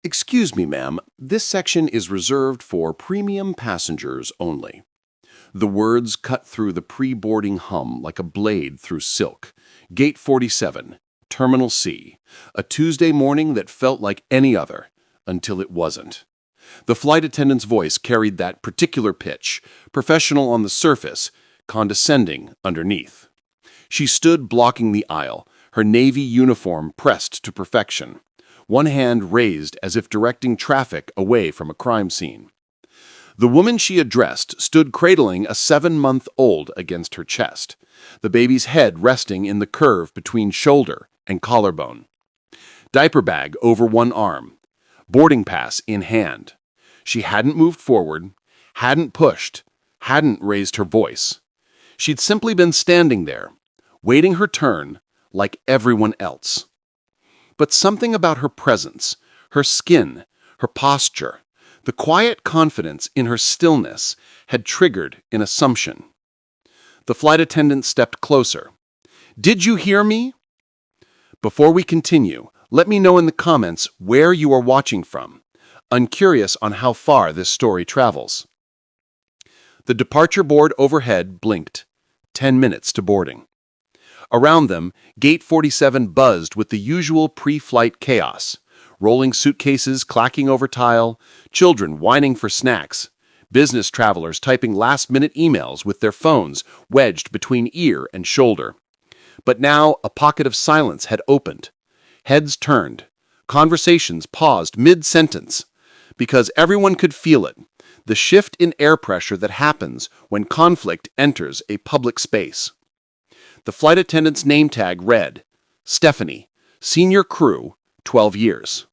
Excuse me, ma'am, this section is reserved for premium passengers only. The words cut through the pre-boarding hum like a blade through silk. Gate 47, Terminal C. A Tuesday morning that felt like any other, until it wasn't. The flight attendant's voice carried that particular pitch, professional on the surface, condescending underneath. She stood blocking the aisle, her navy uniform pressed to perfection, one hand raised as if directing traffic away from a crime scene. The woman she addressed stood cradling a 7-month-old against her chest, the baby's head resting in the curve between shoulder and collarbone. Diaper bag over one arm, boarding pass in hand. She hadn't moved forward, hadn't pushed, hadn't raised her voice. She'd simply been standing there, waiting her turn like everyone else. But something about her presence, her skin, her posture, the quiet confidence in her stillness had triggered an assumption. The flight attendant stepped closer. "Did you hear me?" Before we continue, let me know in the comments where you are watching from. I'm curious on how far this story travels. The departure board overhead blinked. 10 minutes to boarding. Around them, Gate 47 buzzed with the usual pre-flight chaos. Rolling suitcases clacking over tile, children whining for snacks, business travelers typing last-minute emails with their phones wedged between ear and shoulder. But now a pocket of silence had opened. Heads turned. Conversations paused mid-sentence. Because everyone could feel it, the shift in air pressure that happens when conflict enters a public space. The flight attendant's name tag read, Stephanie, Senior Crew, 12 years.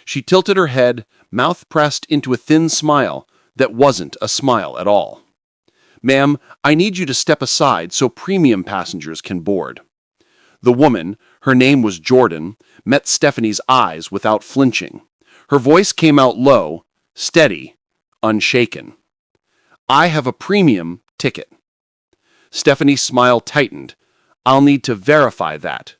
She tilted her head, mouth pressed into a thin smile that wasn't a smile at all. "Ma'am, I need you to step aside so premium passengers can board." The woman, her name was Jordan, met Stephanie's eyes without flinching. Her voice came out low, steady, unshaken. "I have a premium ticket." Stephanie's smile tightened. "I'll need to verify that."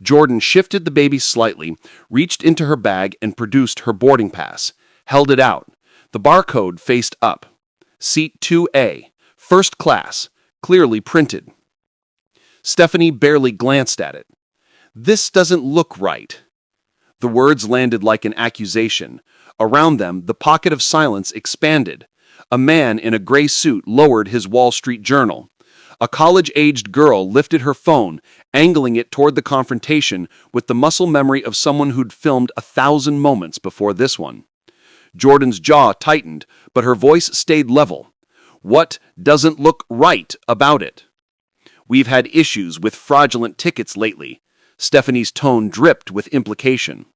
Jordan shifted the baby slightly, reached into her bag and produced her boarding pass, held it out. The barcode faced up. Seat 2A, first class, clearly printed. Stephanie barely glanced at it. "This doesn't look right." The words landed like an accusation. Around them, the pocket of silence expanded. A man in a gray suit lowered his Wall Street Journal. A college-aged girl lifted her phone, angling it toward the confrontation with the muscle memory of someone who'd filmed 1,000 moments before this one. Jordan's jaw tightened, but her voice stayed level. "What doesn't look right about it?" "We've had issues with fraudulent tickets lately." Stephanie's tone dripped with implication.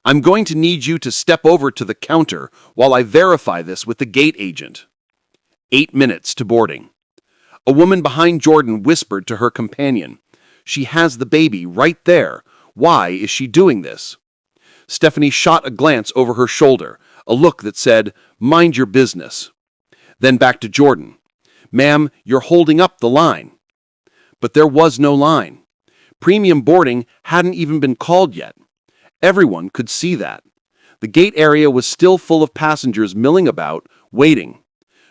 "I'm going to need you to step over to the counter while I verify this with the gate agent." 8 minutes to boarding. A woman behind Jordan whispered to her companion, "She has the baby right there. Why is she doing this?" Stephanie shot a glance over her shoulder, a look that said, "Mind your business." Then back to Jordan. "Ma'am, you're holding up the line." But there was no line. Premium boarding hadn't even been called yet. Everyone could see that. The gate area was still full of passengers milling about, waiting.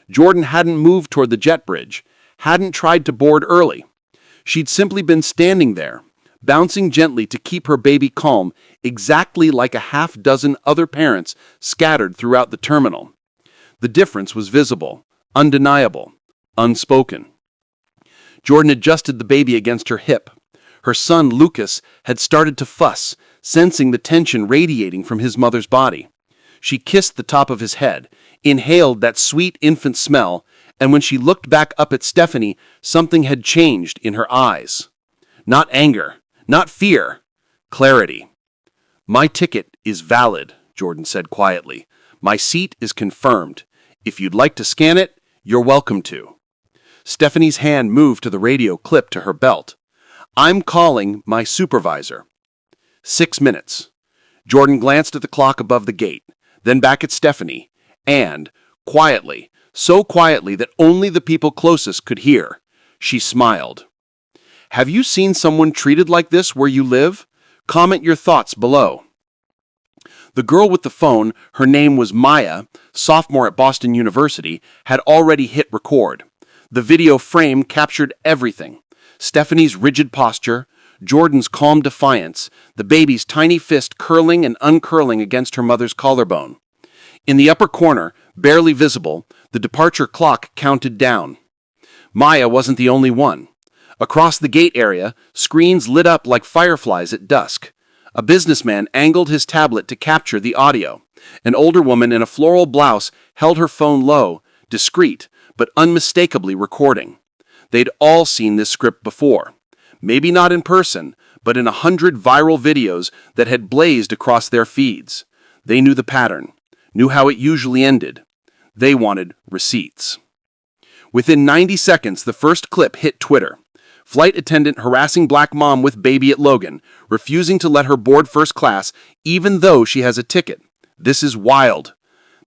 Jordan hadn't moved toward the jet bridge, hadn't tried to board early. She'd simply been standing there, bouncing gently to keep her baby calm, exactly like a half-dozen other parents scattered throughout the terminal. The difference was visible, undeniable, unspoken. Jordan adjusted the baby against her hip. Her son, Lucas, had started to fuss, sensing the tension radiating from his mother's body. She kissed the top of his head, inhaled that sweet infant smell, and when she looked back up at Stephanie, something had changed in her eyes. Not anger, not fear, clarity. "My ticket is valid," Jordan said quietly. "My seat is confirmed. If you'd like to scan it, you're welcome to." Stephanie's hand moved to the radio clip to her belt. "I'm calling my supervisor." 6 minutes. Jordan glanced at the clock above the gate, then back at Stephanie, and, quietly, so quietly that only the people closest could hear, she smiled. "Have you seen someone treated like this where you live? Comment your thoughts below." The girl with the phone, her name was Maya, sophomore at Boston University, had already hit record. The video frame captured everything. Stephanie's rigid posture, Jordan's calm defiance, the baby's tiny fist curling and uncurling against her mother's collarbone. In the upper corner, barely visible, the departure clock counted down. Maya wasn't the only one. Across the gate area, screens lit up like fireflies at dusk. A businessman angled his tablet to capture the audio. An older woman in a floral blouse held her phone low, discreet, but unmistakably recording. They'd all seen this script before. Maybe not in person, but in 100 viral videos that had blazed across their feeds. They knew the pattern, knew how it usually ended. They wanted receipts. Within 90 seconds, the first clip hit Twitter. Flight attendant harassing black mom with baby at Logan, refusing to let her board first class even though she has a ticket. This is wild.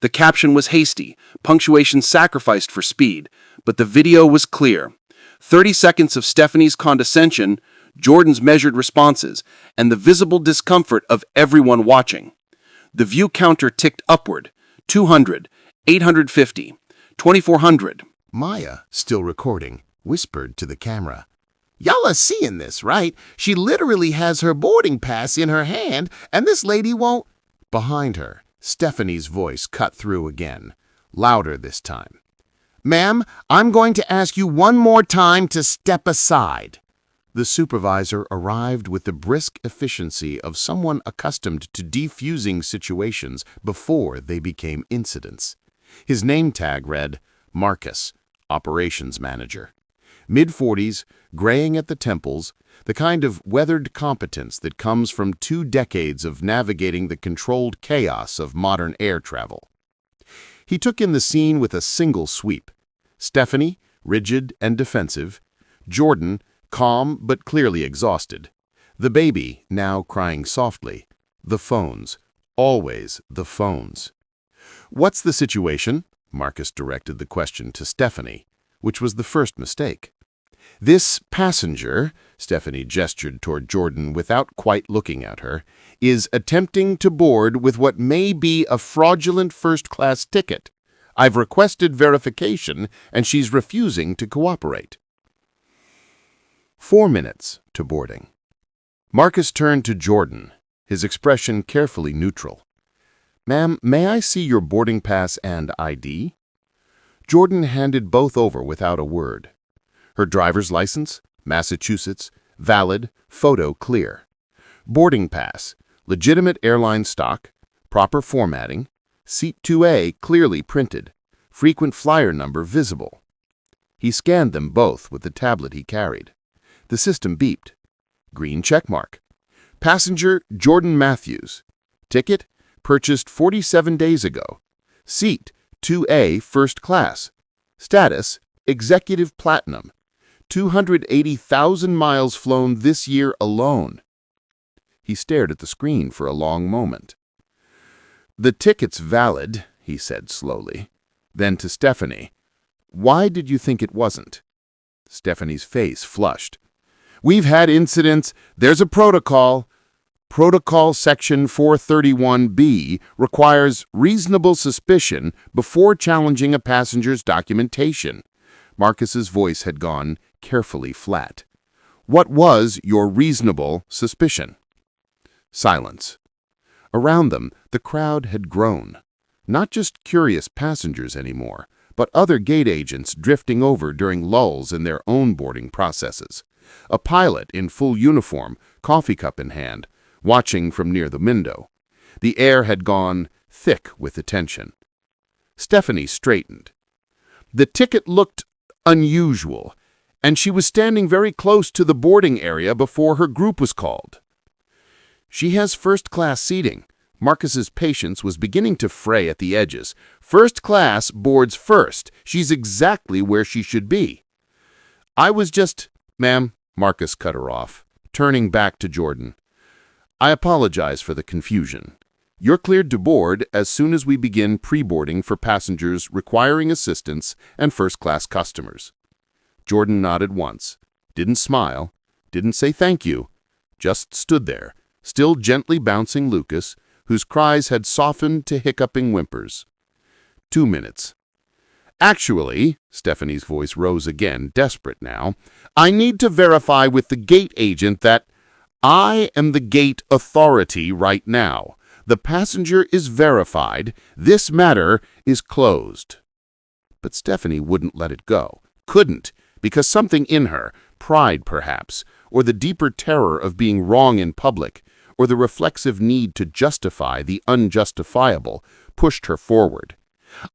The caption was hasty, punctuation sacrificed for speed, but the video was clear. 30 seconds of Stephanie's condescension, Jordan's measured responses, and the visible discomfort of everyone watching. The view counter ticked upward. 200, 850, 2400. Maya, still recording, whispered to the camera. "Y'all are seeing this, right? She literally has her boarding pass in her hand, and this lady won't—" Behind her, Stephanie's voice cut through again, louder this time. "Ma'am, I'm going to ask you one more time to step aside." The supervisor arrived with the brisk efficiency of someone accustomed to defusing situations before they became incidents. His name tag read, Marcus, Operations Manager. Mid-40s, graying at the temples, the kind of weathered competence that comes from 2 decades of navigating the controlled chaos of modern air travel. He took in the scene with a single sweep. Stephanie, rigid and defensive. Jordan, calm but clearly exhausted. The baby, now crying softly. The phones. Always the phones. "What's the situation?" Marcus directed the question to Stephanie, which was the first mistake. "This passenger," Stephanie gestured toward Jordan without quite looking at her, "is attempting to board with what may be a fraudulent first-class ticket. I've requested verification, and she's refusing to cooperate." 4 minutes to boarding. Marcus turned to Jordan, his expression carefully neutral. "Ma'am, may I see your boarding pass and ID?" Jordan handed both over without a word. Her driver's license, Massachusetts, valid, photo clear. Boarding pass, legitimate airline stock, proper formatting, seat 2A clearly printed, frequent flyer number visible. He scanned them both with the tablet he carried. The system beeped. Green checkmark. Passenger Jordan Matthews. Ticket purchased 47 days ago. Seat 2A first class. Status Executive Platinum. 280,000 miles flown this year alone. He stared at the screen for a long moment. "The ticket's valid," he said slowly. Then to Stephanie, "Why did you think it wasn't?" Stephanie's face flushed. "We've had incidents. There's a protocol. Protocol Section 431B requires reasonable suspicion before challenging a passenger's documentation." Marcus's voice had gone carefully flat. "What was your reasonable suspicion?" Silence. Around them, the crowd had grown. Not just curious passengers anymore, but other gate agents drifting over during lulls in their own boarding processes. A pilot in full uniform, coffee cup in hand, watching from near the window. The air had gone thick with attention. Stephanie straightened. The ticket looked unusual, and she was standing very close to the boarding area before her group was called. "She has first-class seating." Marcus's patience was beginning to fray at the edges. "First class boards first. She's exactly where she should be." "I was just—" "Ma'am," Marcus cut her off, turning back to Jordan. "I apologize for the confusion. You're cleared to board as soon as we begin pre-boarding for passengers requiring assistance and first-class customers." Jordan nodded once, didn't smile, didn't say thank you, just stood there, still gently bouncing Lucas, whose cries had softened to hiccuping whimpers. 2 minutes. Actually, Stephanie's voice rose again, desperate now, I need to verify with the gate agent that I am the gate authority right now. The passenger is verified. This matter is closed. But Stephanie wouldn't let it go. Couldn't, because something in her, pride perhaps, or the deeper terror of being wrong in public, or the reflexive need to justify the unjustifiable, pushed her forward.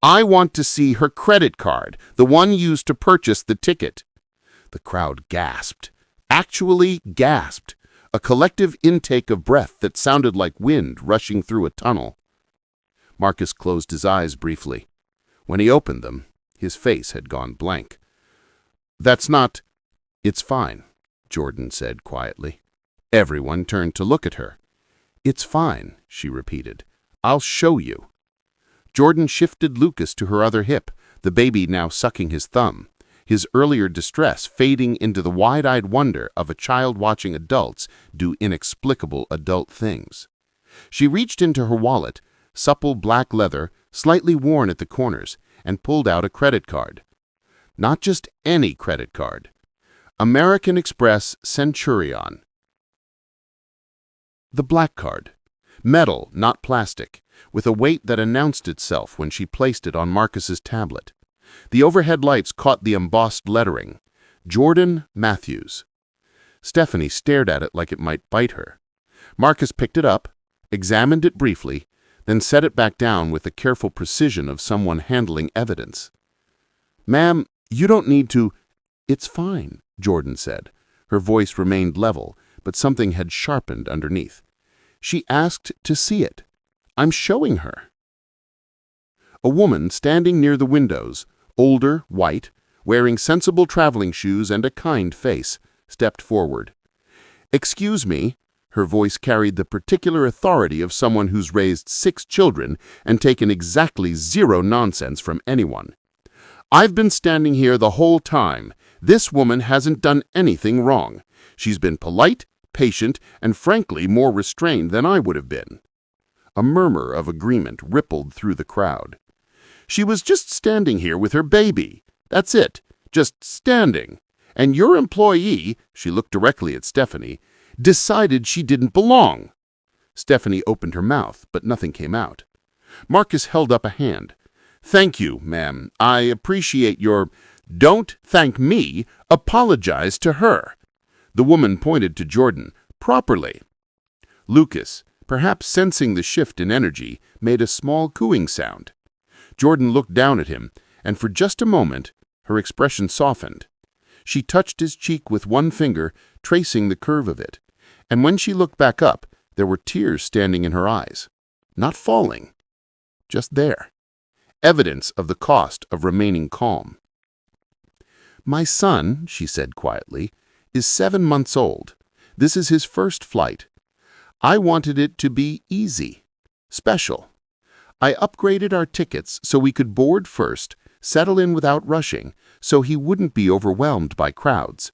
I want to see her credit card, the one used to purchase the ticket. The crowd gasped. Actually gasped. A collective intake of breath that sounded like wind rushing through a tunnel. Marcus closed his eyes briefly. When he opened them, his face had gone blank. That's not... It's fine, Jordan said quietly. Everyone turned to look at her. It's fine, she repeated. I'll show you. Jordan shifted Lucas to her other hip, the baby now sucking his thumb, his earlier distress fading into the wide-eyed wonder of a child watching adults do inexplicable adult things. She reached into her wallet, supple black leather, slightly worn at the corners, and pulled out a credit card. Not just any credit card. American Express Centurion. The black card. Metal, not plastic, with a weight that announced itself when she placed it on Marcus's tablet. The overhead lights caught the embossed lettering, Jordan Matthews. Stephanie stared at it like it might bite her. Marcus picked it up, examined it briefly, then set it back down with the careful precision of someone handling evidence. Ma'am, you don't need to... It's fine, Jordan said. Her voice remained level, but something had sharpened underneath. She asked to see it. I'm showing her. A woman standing near the windows, older, white, wearing sensible traveling shoes and a kind face, stepped forward. Excuse me, her voice carried the particular authority of someone who's raised 6 children and taken exactly 0 nonsense from anyone. I've been standing here the whole time. This woman hasn't done anything wrong. She's been polite, patient, and frankly more restrained than I would have been. A murmur of agreement rippled through the crowd. She was just standing here with her baby. That's it, just standing. And your employee, she looked directly at Stephanie, decided she didn't belong. Stephanie opened her mouth, but nothing came out. Marcus held up a hand. Thank you, ma'am. I appreciate your... Don't thank me. Apologize to her. The woman pointed to Jordan. Properly. Lucas, perhaps sensing the shift in energy, made a small cooing sound. Jordan looked down at him, and for just a moment, her expression softened. She touched his cheek with one finger, tracing the curve of it, and when she looked back up, there were tears standing in her eyes. Not falling. Just there. Evidence of the cost of remaining calm. My son, she said quietly, is 7 months old. This is his first flight. I wanted it to be easy, special. I upgraded our tickets so we could board first, settle in without rushing, so he wouldn't be overwhelmed by crowds.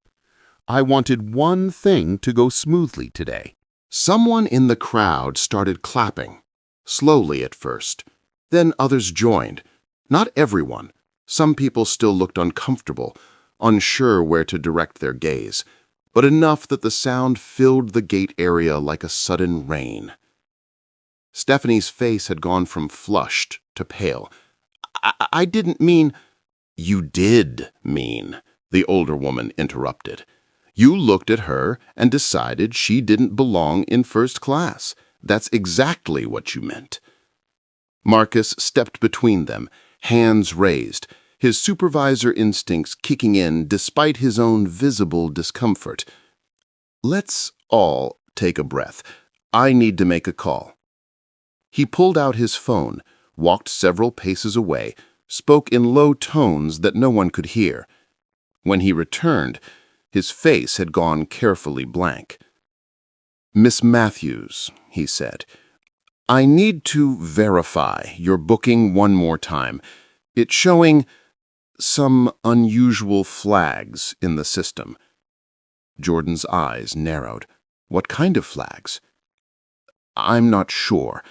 I wanted one thing to go smoothly today. Someone in the crowd started clapping, slowly at first. Then others joined. Not everyone. Some people still looked uncomfortable, unsure where to direct their gaze, but enough that the sound filled the gate area like a sudden rain. Stephanie's face had gone from flushed to pale. I didn't mean... You did mean, the older woman interrupted. You looked at her and decided she didn't belong in first class. That's exactly what you meant. Marcus stepped between them, hands raised, his supervisor instincts kicking in despite his own visible discomfort. Let's all take a breath. I need to make a call. He pulled out his phone, walked several paces away, spoke in low tones that no one could hear. When he returned, his face had gone carefully blank. Miss Matthews, he said, I need to verify your booking one more time. It's showing some unusual flags in the system. Jordan's eyes narrowed. What kind of flags? I'm not sure.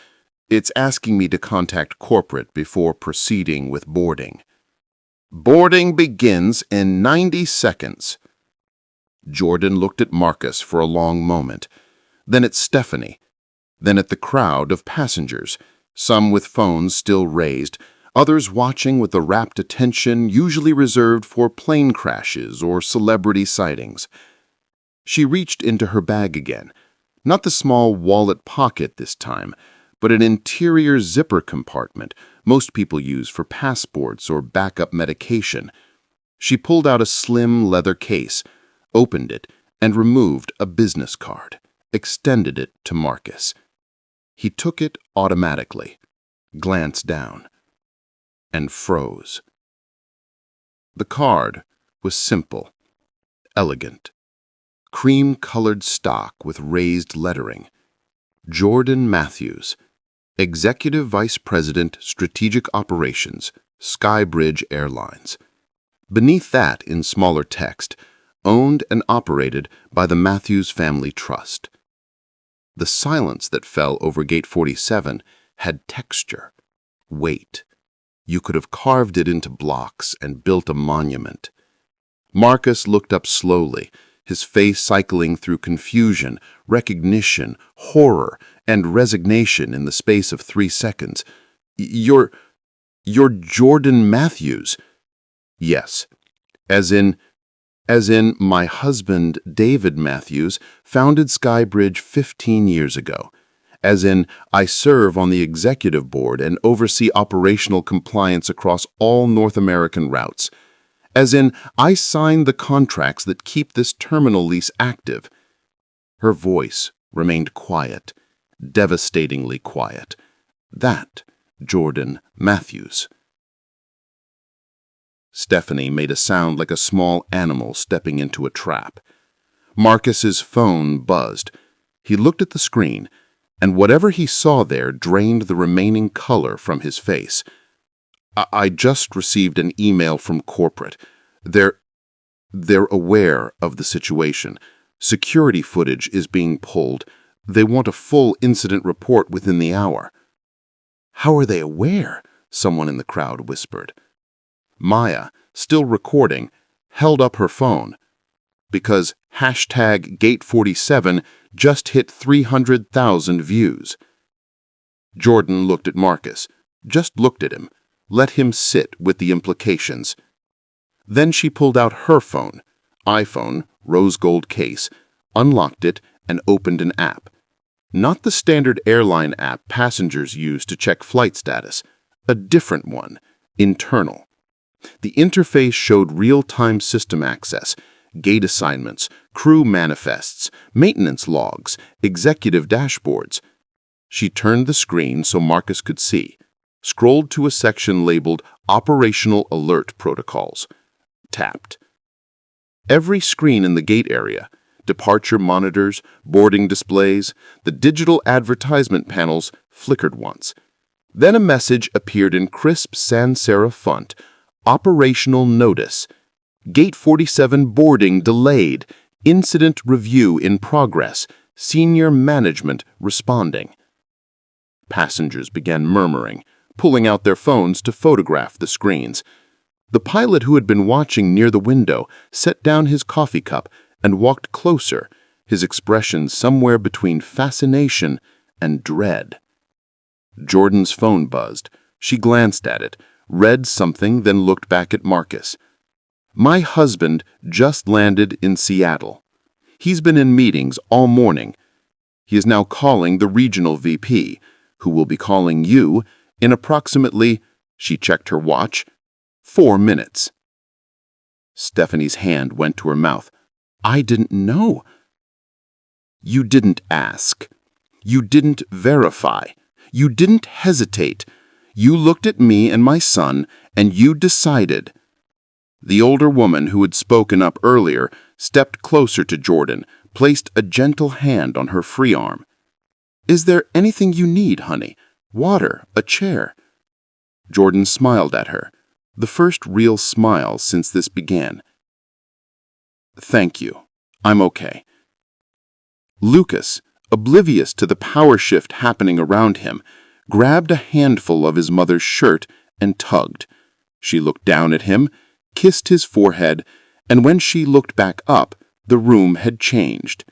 It's asking me to contact corporate before proceeding with boarding. Boarding begins in 90 seconds. Jordan looked at Marcus for a long moment, then at Stephanie, then at the crowd of passengers, some with phones still raised, others watching with the rapt attention usually reserved for plane crashes or celebrity sightings. She reached into her bag again, not the small wallet pocket this time, but an interior zipper compartment most people use for passports or backup medication. She pulled out a slim leather case, opened it, and removed a business card, extended it to Marcus. He took it automatically, glanced down, and froze. The card was simple, elegant. Cream-colored stock with raised lettering. Jordan Matthews, Executive Vice President, Strategic Operations, Skybridge Airlines. Beneath that, in smaller text, owned and operated by the Matthews Family Trust. The silence that fell over Gate 47 had texture, weight. You could have carved it into blocks and built a monument. Marcus looked up slowly, his face cycling through confusion, recognition, horror, and resignation in the space of 3 seconds. You're Jordan Matthews." "Yes. As in my husband, David Matthews, founded Skybridge 15 years ago. As in, I serve on the executive board and oversee operational compliance across all North American routes. As in, I signed the contracts that keep this terminal lease active." Her voice remained quiet, devastatingly quiet. That Jordan Matthews. Stephanie made a sound like a small animal stepping into a trap. Marcus's phone buzzed. He looked at the screen, and whatever he saw there drained the remaining color from his face. "I just received an email from corporate. They're aware of the situation. Security footage is being pulled. They want a full incident report within the hour." "How are they aware?" someone in the crowd whispered. Maya, still recording, held up her phone. "Because #Gate47 just hit 300,000 views." Jordan looked at Marcus, just looked at him, let him sit with the implications. Then she pulled out her phone, iPhone, rose gold case, unlocked it, and opened an app. Not the standard airline app passengers use to check flight status, a different one, internal. The interface showed real-time system access, gate assignments, crew manifests, maintenance logs, executive dashboards. She turned the screen so Marcus could see, scrolled to a section labeled Operational Alert Protocols. Tapped. Every screen in the gate area, departure monitors, boarding displays, the digital advertisement panels flickered once. Then a message appeared in crisp sans serif font. Operational notice. Gate 47 boarding delayed. Incident review in progress. Senior management responding. Passengers began murmuring, pulling out their phones to photograph the screens. The pilot who had been watching near the window set down his coffee cup and walked closer, his expression somewhere between fascination and dread. Jordan's phone buzzed. She glanced at it, read something, then looked back at Marcus. "My husband just landed in Seattle. He's been in meetings all morning. He is now calling the regional VP, who will be calling you in approximately," she checked her watch, "4 minutes." Stephanie's hand went to her mouth. "I didn't know." "You didn't ask. You didn't verify. You didn't hesitate. You looked at me and my son, and you decided." The older woman who had spoken up earlier stepped closer to Jordan, placed a gentle hand on her free arm. "Is there anything you need, honey? Water, a chair?" Jordan smiled at her, the first real smile since this began. "Thank you. I'm okay." Lucas, oblivious to the power shift happening around him, grabbed a handful of his mother's shirt and tugged. She looked down at him, kissed his forehead, and when she looked back up, the room had changed.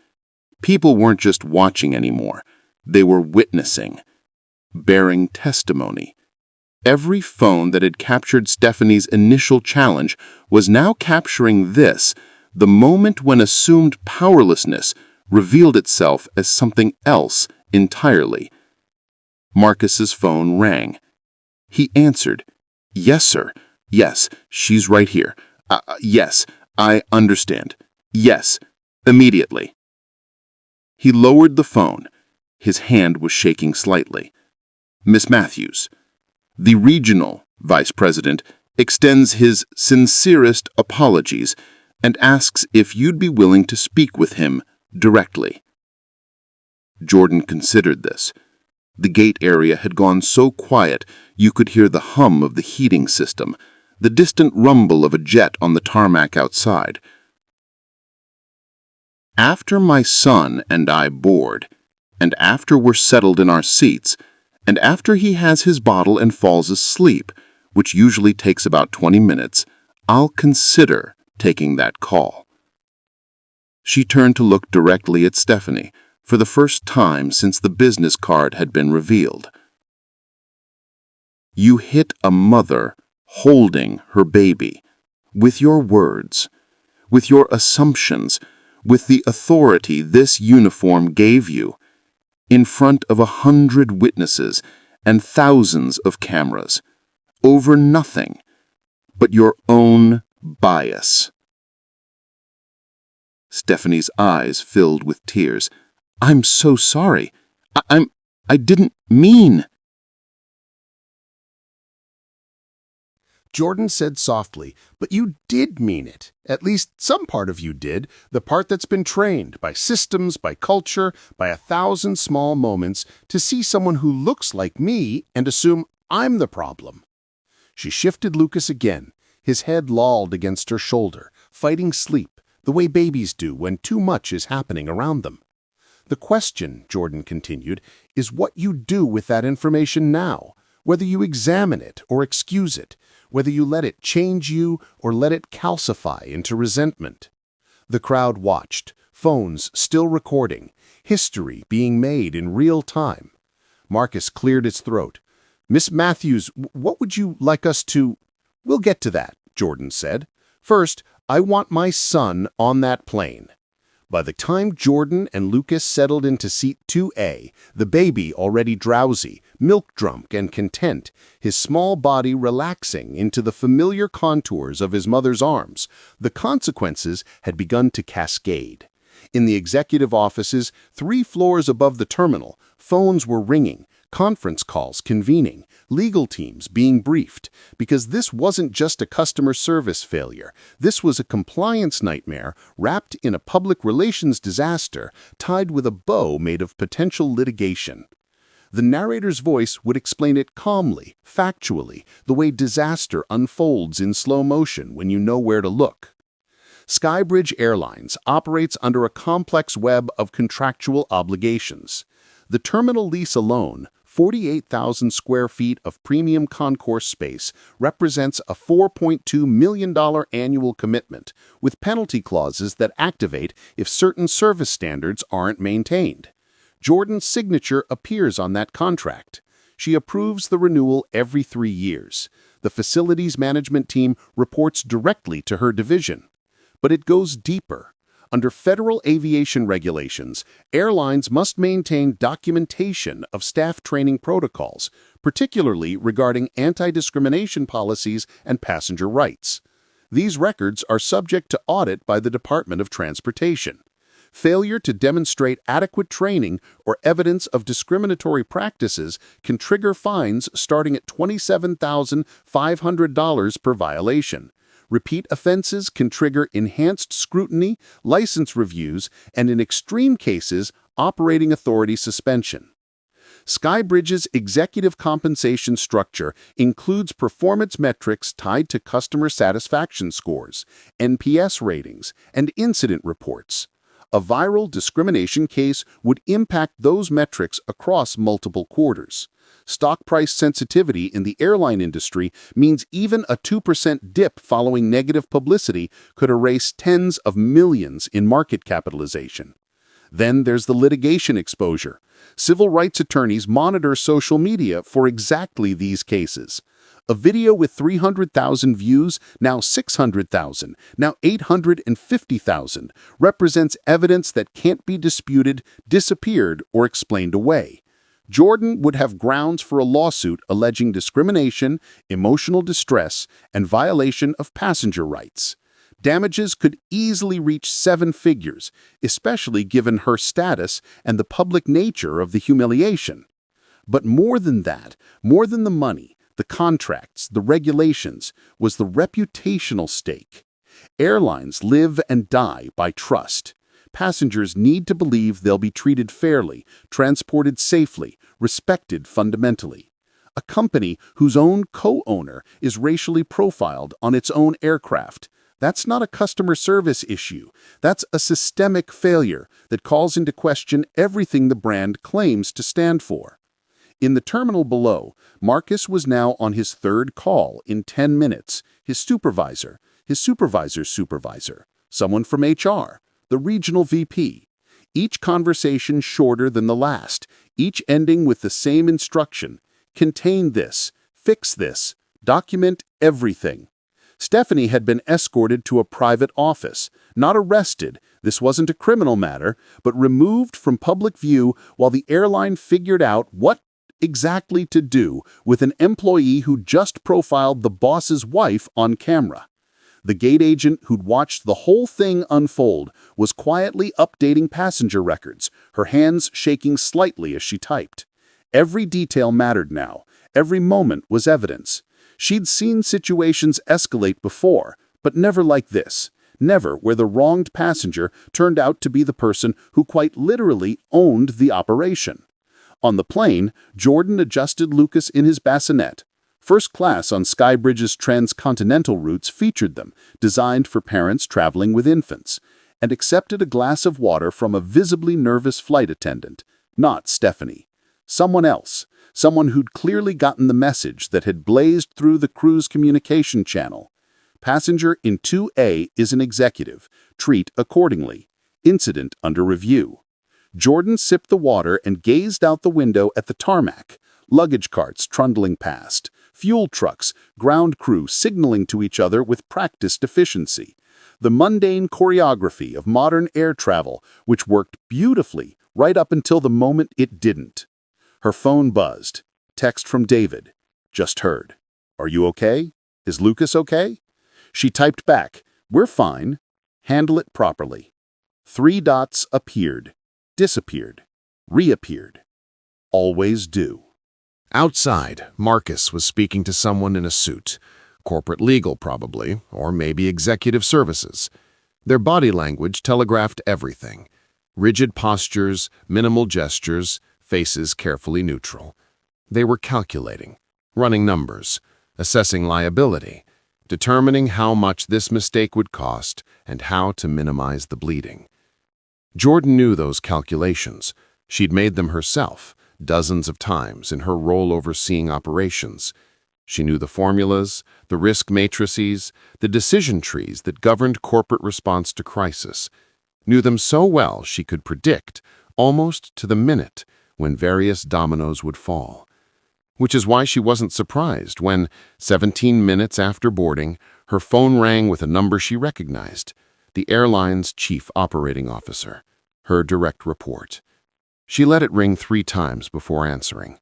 People weren't just watching anymore. They were witnessing, bearing testimony. Every phone that had captured Stephanie's initial challenge was now capturing this, the moment when assumed powerlessness revealed itself as something else entirely. Marcus's phone rang. He answered. "Yes, sir. Yes, she's right here. Yes, I understand. Yes, immediately." He lowered the phone. His hand was shaking slightly. "Miss Matthews." The regional vice president extends his sincerest apologies and asks if you'd be willing to speak with him directly. Jordan considered this. The gate area had gone so quiet you could hear the hum of the heating system, the distant rumble of a jet on the tarmac outside. "After my son and I board, and after we're settled in our seats, and after he has his bottle and falls asleep, which usually takes about 20 minutes, I'll consider taking that call." She turned to look directly at Stephanie, for the first time since the business card had been revealed. "You hit a mother holding her baby, with your words, with your assumptions, with the authority this uniform gave you, in front of 100 witnesses and thousands of cameras, over nothing but your own bias." Stephanie's eyes filled with tears. "I'm so sorry. I didn't mean." Jordan said softly, "But you did mean it. At least some part of you did, the part that's been trained by systems, by culture, by 1,000 small moments to see someone who looks like me and assume I'm the problem." She shifted Lucas again, his head lolled against her shoulder, fighting sleep, the way babies do when too much is happening around them. "The question," Jordan continued, "is what you do with that information now, whether you examine it or excuse it, whether you let it change you or let it calcify into resentment." The crowd watched, phones still recording, history being made in real time. Marcus cleared his throat. "Miss Matthews, what would you like us to—" "We'll get to that," Jordan said. "First, I want my son on that plane." By the time Jordan and Lucas settled into seat 2A, the baby already drowsy, milk-drunk and content, his small body relaxing into the familiar contours of his mother's arms, the consequences had begun to cascade. In the executive offices, 3 floors above the terminal, phones were ringing, conference calls convening, legal teams being briefed, because this wasn't just a customer service failure. This was a compliance nightmare wrapped in a public relations disaster tied with a bow made of potential litigation. The narrator's voice would explain it calmly, factually, the way disaster unfolds in slow motion when you know where to look. Skybridge Airlines operates under a complex web of contractual obligations. The terminal lease alone, 48,000 square feet of premium concourse space, represents a $4.2 million annual commitment, with penalty clauses that activate if certain service standards aren't maintained. Jordan's signature appears on that contract. She approves the renewal every 3 years. The facilities management team reports directly to her division. But it goes deeper. Under federal aviation regulations, airlines must maintain documentation of staff training protocols, particularly regarding anti-discrimination policies and passenger rights. These records are subject to audit by the Department of Transportation. Failure to demonstrate adequate training or evidence of discriminatory practices can trigger fines starting at $27,500 per violation. Repeat offenses can trigger enhanced scrutiny, license reviews, and in extreme cases, operating authority suspension. Skybridge's executive compensation structure includes performance metrics tied to customer satisfaction scores, NPS ratings, and incident reports. A viral discrimination case would impact those metrics across multiple quarters. Stock price sensitivity in the airline industry means even a 2% dip following negative publicity could erase tens of millions in market capitalization. Then there's the litigation exposure. Civil rights attorneys monitor social media for exactly these cases. A video with 300,000 views, now 600,000, now 850,000, represents evidence that can't be disputed, disappeared, or explained away. Jordan would have grounds for a lawsuit alleging discrimination, emotional distress, and violation of passenger rights. Damages could easily reach 7 figures, especially given her status and the public nature of the humiliation. But more than that, more than the money, the contracts, the regulations, was the reputational stake. Airlines live and die by trust. Passengers need to believe they'll be treated fairly, transported safely, respected fundamentally. A company whose own co-owner is racially profiled on its own aircraft, that's not a customer service issue. That's a systemic failure that calls into question everything the brand claims to stand for. In the terminal below, Marcus was now on his 3rd call in 10 minutes. His supervisor's supervisor, someone from HR, the regional VP. Each conversation shorter than the last, each ending with the same instruction: contain this, fix this, document everything. Stephanie had been escorted to a private office, not arrested, this wasn't a criminal matter, but removed from public view while the airline figured out what exactly to do with an employee who just profiled the boss's wife on camera. The gate agent who'd watched the whole thing unfold was quietly updating passenger records, her hands shaking slightly as she typed. Every detail mattered now. Every moment was evidence. She'd seen situations escalate before, but never like this. Never where the wronged passenger turned out to be the person who quite literally owned the operation. On the plane, Jordan adjusted Lucas in his bassinet. First class on Skybridge's transcontinental routes featured them, designed for parents traveling with infants, and accepted a glass of water from a visibly nervous flight attendant. Not Stephanie. Someone else. Someone who'd clearly gotten the message that had blazed through the crew's communication channel. Passenger in 2A is an executive. Treat accordingly. Incident under review. Jordan sipped the water and gazed out the window at the tarmac. Luggage carts trundling past. Fuel trucks, ground crew signaling to each other with practiced efficiency. The mundane choreography of modern air travel, which worked beautifully right up until the moment it didn't. Her phone buzzed. Text from David. Just heard. Are you okay? Is Lucas okay? She typed back. We're fine. Handle it properly. 3 dots appeared, disappeared, reappeared. Always do. Outside, Marcus was speaking to someone in a suit. Corporate legal, probably, or maybe executive services. Their body language telegraphed everything. Rigid postures, minimal gestures, faces carefully neutral. They were calculating, running numbers, assessing liability, determining how much this mistake would cost and how to minimize the bleeding. Jordan knew those calculations. She'd made them herself, dozens of times in her role overseeing operations. She knew the formulas, the risk matrices, the decision trees that governed corporate response to crisis. Knew them so well she could predict, almost to the minute, when various dominoes would fall. Which is why she wasn't surprised when, 17 minutes after boarding, her phone rang with a number she recognized, the airline's chief operating officer, her direct report. She let it ring 3 times before answering.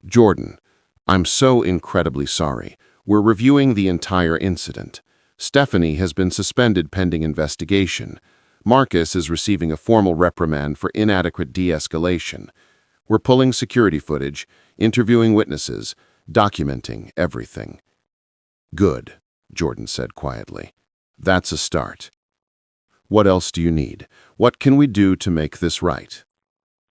Jordan, I'm so incredibly sorry. We're reviewing the entire incident. Stephanie has been suspended pending investigation. Marcus is receiving a formal reprimand for inadequate de-escalation. We're pulling security footage, interviewing witnesses, documenting everything. Good, Jordan said quietly. That's a start. What else do you need? What can we do to make this right?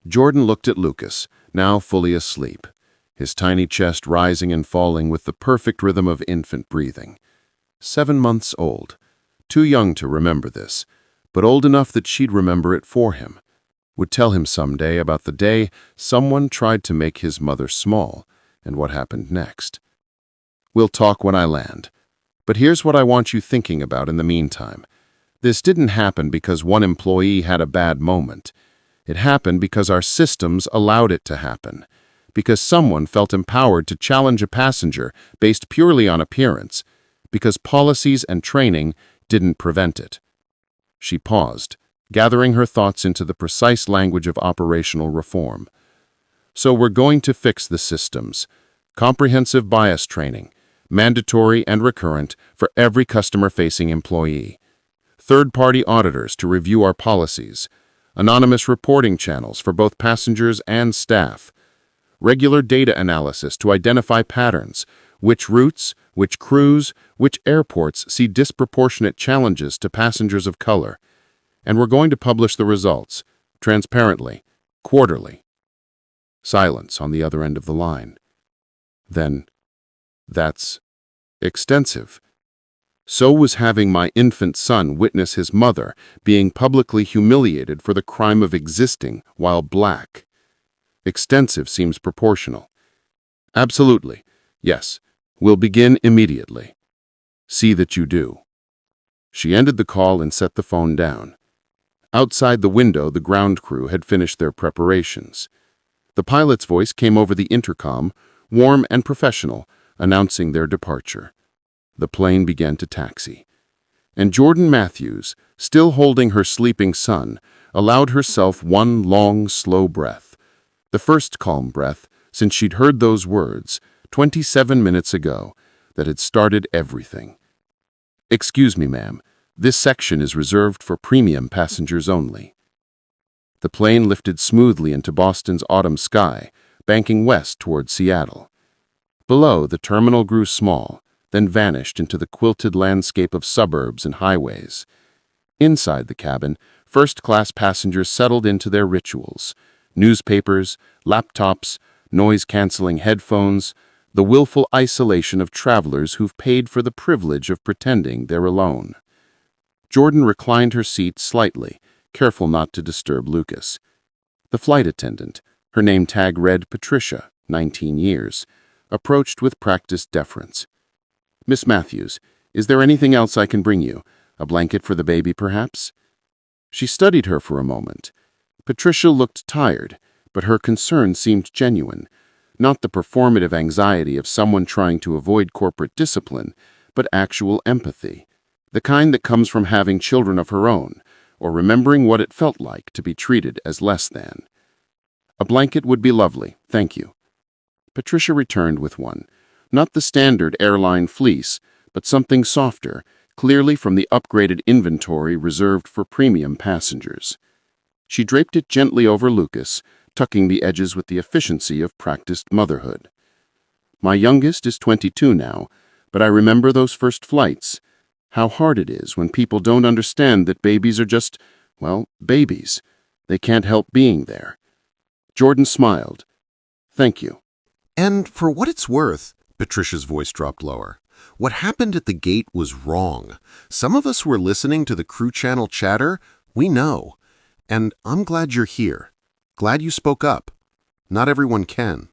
Jordan looked at Lucas, now fully asleep, his tiny chest rising and falling with the perfect rhythm of infant breathing. 7 months old, too young to remember this, but old enough that she'd remember it for him. would tell him someday about the day someone tried to make his mother small and what happened next. We'll talk when I land. But here's what I want you thinking about in the meantime. This didn't happen because one employee had a bad moment. It happened because our systems allowed it to happen. Because someone felt empowered to challenge a passenger based purely on appearance. Because policies and training didn't prevent it. She paused, gathering her thoughts into the precise language of operational reform. So we're going to fix the systems. Comprehensive bias training, mandatory and recurrent for every customer-facing employee. Third-party auditors to review our policies. Anonymous reporting channels for both passengers and staff. Regular data analysis to identify patterns, which routes, which crews, which airports see disproportionate challenges to passengers of color. And we're going to publish the results, transparently, quarterly. Silence on the other end of the line. Then, that's extensive. So was having my infant son witness his mother being publicly humiliated for the crime of existing while black. Extensive seems proportional. Absolutely. Yes. We'll begin immediately. See that you do. She ended the call and set the phone down. Outside the window, the ground crew had finished their preparations. The pilot's voice came over the intercom, warm and professional, announcing their departure. The plane began to taxi. And Jordan Matthews, still holding her sleeping son, allowed herself one long, slow breath. The first calm breath since she'd heard those words, 27 minutes ago, that had started everything. "Excuse me, ma'am. This section is reserved for premium passengers only." The plane lifted smoothly into Boston's autumn sky, banking west toward Seattle. Below, the terminal grew small, then vanished into the quilted landscape of suburbs and highways. Inside the cabin, first-class passengers settled into their rituals. Newspapers, laptops, noise-canceling headphones, the willful isolation of travelers who've paid for the privilege of pretending they're alone. Jordan reclined her seat slightly, careful not to disturb Lucas. The flight attendant, her name tag read Patricia, 19 years, approached with practiced deference. "Miss Matthews, is there anything else I can bring you? A blanket for the baby, perhaps?" She studied her for a moment. Patricia looked tired, but her concern seemed genuine. Not the performative anxiety of someone trying to avoid corporate discipline, but actual empathy. The kind that comes from having children of her own, or remembering what it felt like to be treated as less than. "A blanket would be lovely, thank you." Patricia returned with one. Not the standard airline fleece, but something softer, clearly from the upgraded inventory reserved for premium passengers. She draped it gently over Lucas, tucking the edges with the efficiency of practiced motherhood. "My youngest is 22 now, but I remember those first flights. How hard it is when people don't understand that babies are just, well, babies. They can't help being there." Jordan smiled. "Thank you." And for what it's worth, Patricia's voice dropped lower, what happened at the gate was wrong. Some of us were listening to the crew channel chatter. We know. And I'm glad you're here. Glad you spoke up. Not everyone can.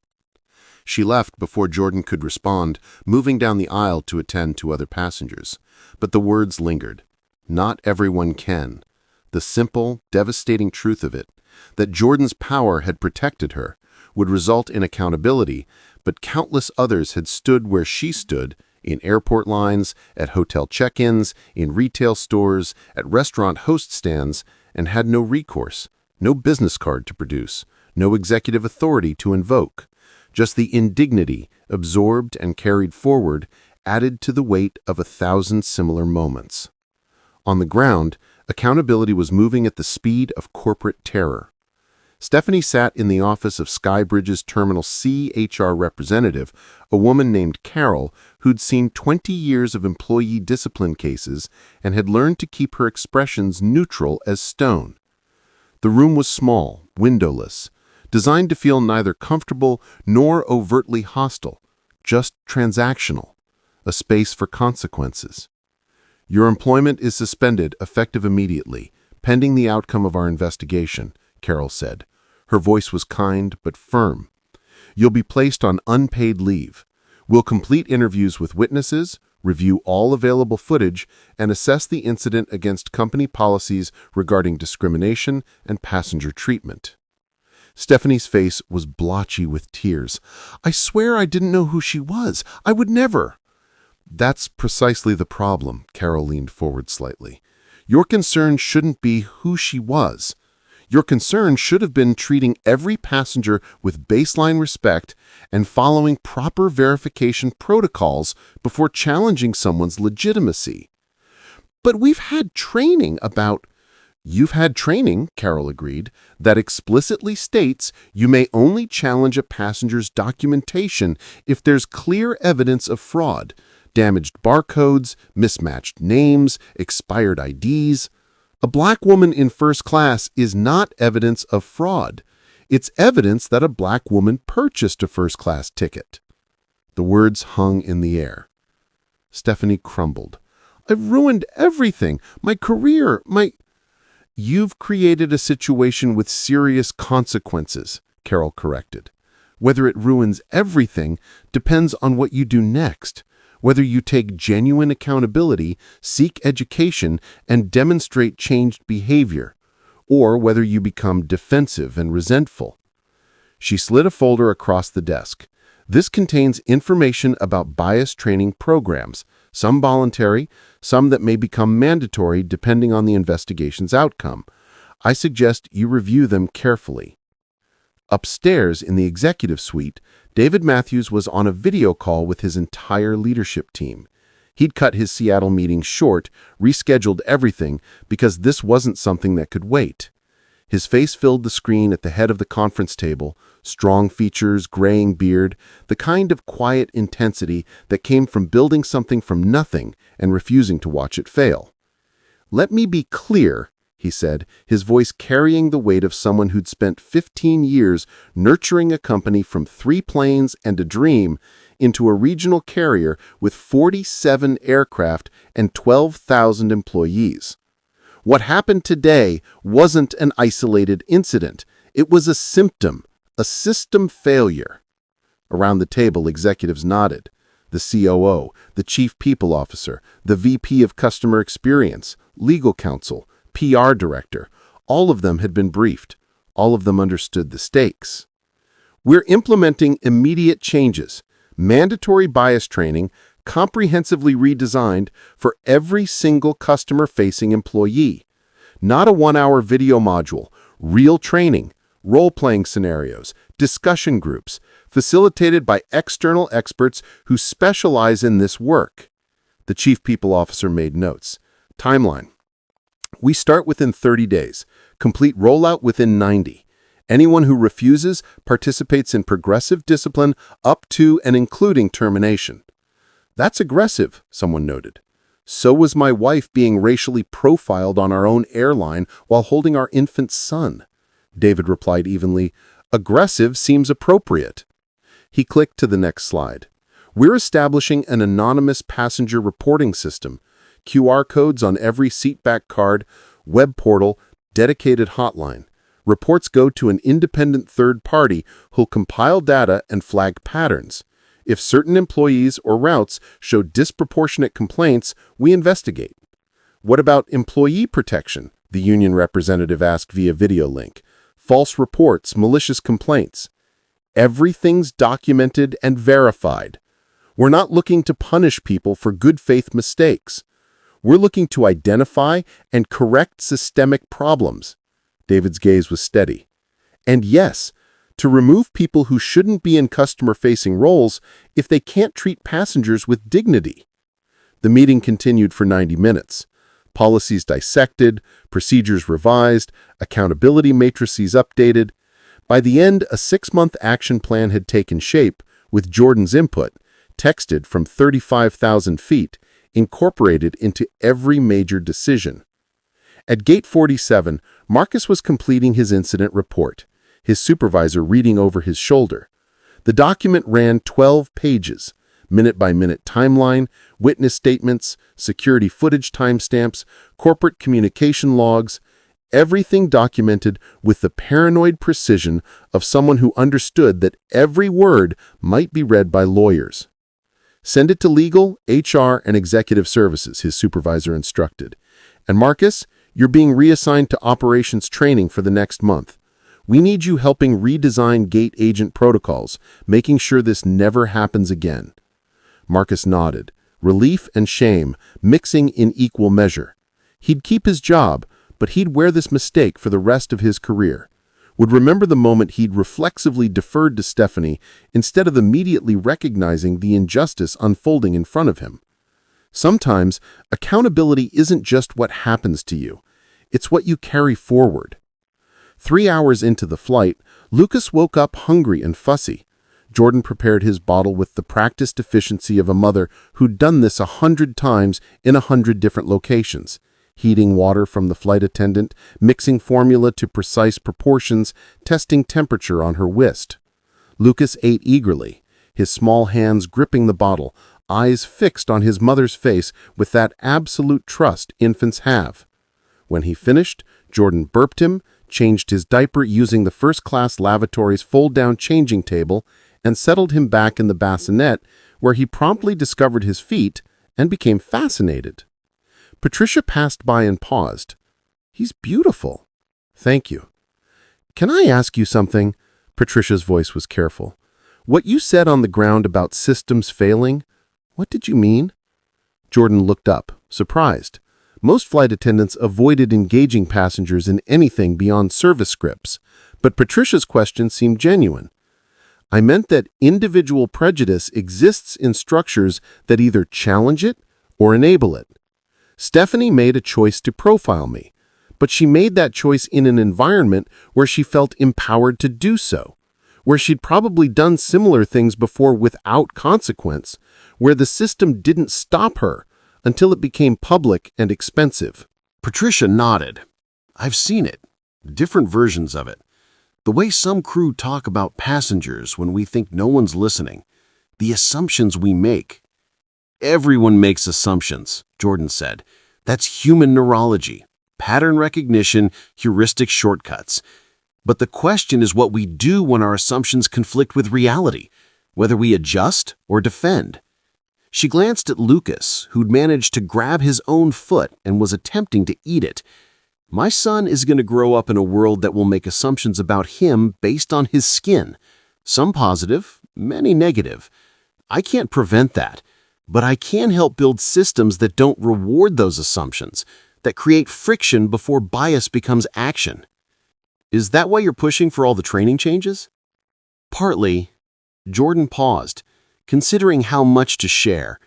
She left before Jordan could respond, moving down the aisle to attend to other passengers. But the words lingered. Not everyone can. The simple, devastating truth of it, that Jordan's power had protected her, would result in accountability, but countless others had stood where she stood, in airport lines, at hotel check-ins, in retail stores, at restaurant host stands, and had no recourse, no business card to produce, no executive authority to invoke. Just the indignity, absorbed and carried forward, added to the weight of 1,000 similar moments. On the ground, accountability was moving at the speed of corporate terror. Stephanie sat in the office of Skybridge's Terminal C HR representative, a woman named Carol who'd seen 20 years of employee discipline cases and had learned to keep her expressions neutral as stone. The room was small, windowless, designed to feel neither comfortable nor overtly hostile, just transactional, a space for consequences. "Your employment is suspended effective immediately, pending the outcome of our investigation," Carol said. Her voice was kind but firm. "You'll be placed on unpaid leave. We'll complete interviews with witnesses, review all available footage, and assess the incident against company policies regarding discrimination and passenger treatment." Stephanie's face was blotchy with tears. "I swear I didn't know who she was. I would never." "That's precisely the problem," Carol leaned forward slightly. "Your concern shouldn't be who she was. Your concern should have been treating every passenger with baseline respect and following proper verification protocols before challenging someone's legitimacy." "But we've had training about—" "You've had training," Carol agreed, "that explicitly states you may only challenge a passenger's documentation if there's clear evidence of fraud, damaged barcodes, mismatched names, expired IDs. A black woman in first class is not evidence of fraud. It's evidence that a black woman purchased a first-class ticket." The words hung in the air. Stephanie crumbled. "I've ruined everything. My career, my—" "You've created a situation with serious consequences," Carol corrected. "Whether it ruins everything depends on what you do next, whether you take genuine accountability, seek education, and demonstrate changed behavior, or whether you become defensive and resentful." She slid a folder across the desk. "This contains information about bias training programs, some voluntary, some that may become mandatory depending on the investigation's outcome. I suggest you review them carefully." Upstairs in the executive suite, David Matthews was on a video call with his entire leadership team. He'd cut his Seattle meeting short, rescheduled everything, because this wasn't something that could wait. His face filled the screen at the head of the conference table, strong features, graying beard, the kind of quiet intensity that came from building something from nothing and refusing to watch it fail. "Let me be clear," he said, his voice carrying the weight of someone who'd spent 15 years nurturing a company from 3 planes and a dream into a regional carrier with 47 aircraft and 12,000 employees. What happened today wasn't an isolated incident. It was a symptom, a system failure. Around the table, executives nodded. The COO, the Chief People Officer, the VP of Customer Experience, Legal Counsel, PR Director, all of them had been briefed. All of them understood the stakes. "We're implementing immediate changes, mandatory bias training, comprehensively redesigned for every single customer-facing employee. Not a 1-hour video module, real training, role-playing scenarios, discussion groups, facilitated by external experts who specialize in this work." The Chief People Officer made notes. "Timeline. We start within 30 days, complete rollout within 90. Anyone who refuses participates in progressive discipline up to and including termination." "That's aggressive," someone noted. "So was my wife being racially profiled on our own airline while holding our infant son." David replied evenly, "Aggressive seems appropriate." He clicked to the next slide. "We're establishing an anonymous passenger reporting system, QR codes on every seatback card, web portal, dedicated hotline. Reports go to an independent third party who'll compile data and flag patterns. If certain employees or routes show disproportionate complaints, we investigate." "What about employee protection?" the union representative asked via video link. "False reports, malicious complaints." "Everything's documented and verified. We're not looking to punish people for good faith mistakes. We're looking to identify and correct systemic problems." David's gaze was steady. "And yes, to remove people who shouldn't be in customer-facing roles if they can't treat passengers with dignity." The meeting continued for 90 minutes. Policies dissected, procedures revised, accountability matrices updated. By the end, a 6-month action plan had taken shape, with Jordan's input, texted from 35,000 feet, incorporated into every major decision. At Gate 47, Marcus was completing his incident report, his supervisor reading over his shoulder. The document ran 12 pages, minute-by-minute timeline, witness statements, security footage timestamps, corporate communication logs. everything documented with the paranoid precision of someone who understood that every word might be read by lawyers. Send it to legal, HR, and executive services, his supervisor instructed. And Marcus, you're being reassigned to operations training for the next month. We need you helping redesign gate agent protocols, making sure this never happens again. Marcus nodded, relief and shame mixing in equal measure. He'd keep his job, but he'd wear this mistake for the rest of his career. Would remember the moment he'd reflexively deferred to Stephanie instead of immediately recognizing the injustice unfolding in front of him. Sometimes, accountability isn't just what happens to you. It's what you carry forward. 3 hours into the flight, Lucas woke up hungry and fussy. Jordan prepared his bottle with the practiced efficiency of a mother who'd done this 100 times in 100 different locations. Heating water from the flight attendant, mixing formula to precise proportions, testing temperature on her wrist. Lucas ate eagerly, his small hands gripping the bottle, eyes fixed on his mother's face with that absolute trust infants have. When he finished, Jordan burped him, changed his diaper using the first-class lavatory's fold-down changing table, and settled him back in the bassinet, where he promptly discovered his feet and became fascinated. Patricia passed by and paused. "He's beautiful." "Thank you." "Can I ask you something?" Patricia's voice was careful. "What you said on the ground about systems failing, what did you mean?" Jordan looked up, surprised. Most flight attendants avoided engaging passengers in anything beyond service scripts, but Patricia's question seemed genuine. "I meant that individual prejudice exists in structures that either challenge it or enable it. Stephanie made a choice to profile me, but she made that choice in an environment where she felt empowered to do so, where she'd probably done similar things before without consequence, where the system didn't stop her until it became public and expensive." Patricia nodded. "I've seen it. Different versions of it. The way some crew talk about passengers when we think no one's listening. The assumptions we make." "Everyone makes assumptions," Jordan said. "That's human neurology. Pattern recognition, heuristic shortcuts. But the question is what we do when our assumptions conflict with reality, whether we adjust or defend." She glanced at Lucas, who'd managed to grab his own foot and was attempting to eat it. "My son is going to grow up in a world that will make assumptions about him based on his skin. Some positive, many negative. I can't prevent that, but I can help build systems that don't reward those assumptions, that create friction before bias becomes action." "Is that why you're pushing for all the training changes?" "Partly." Jordan paused, considering how much to share.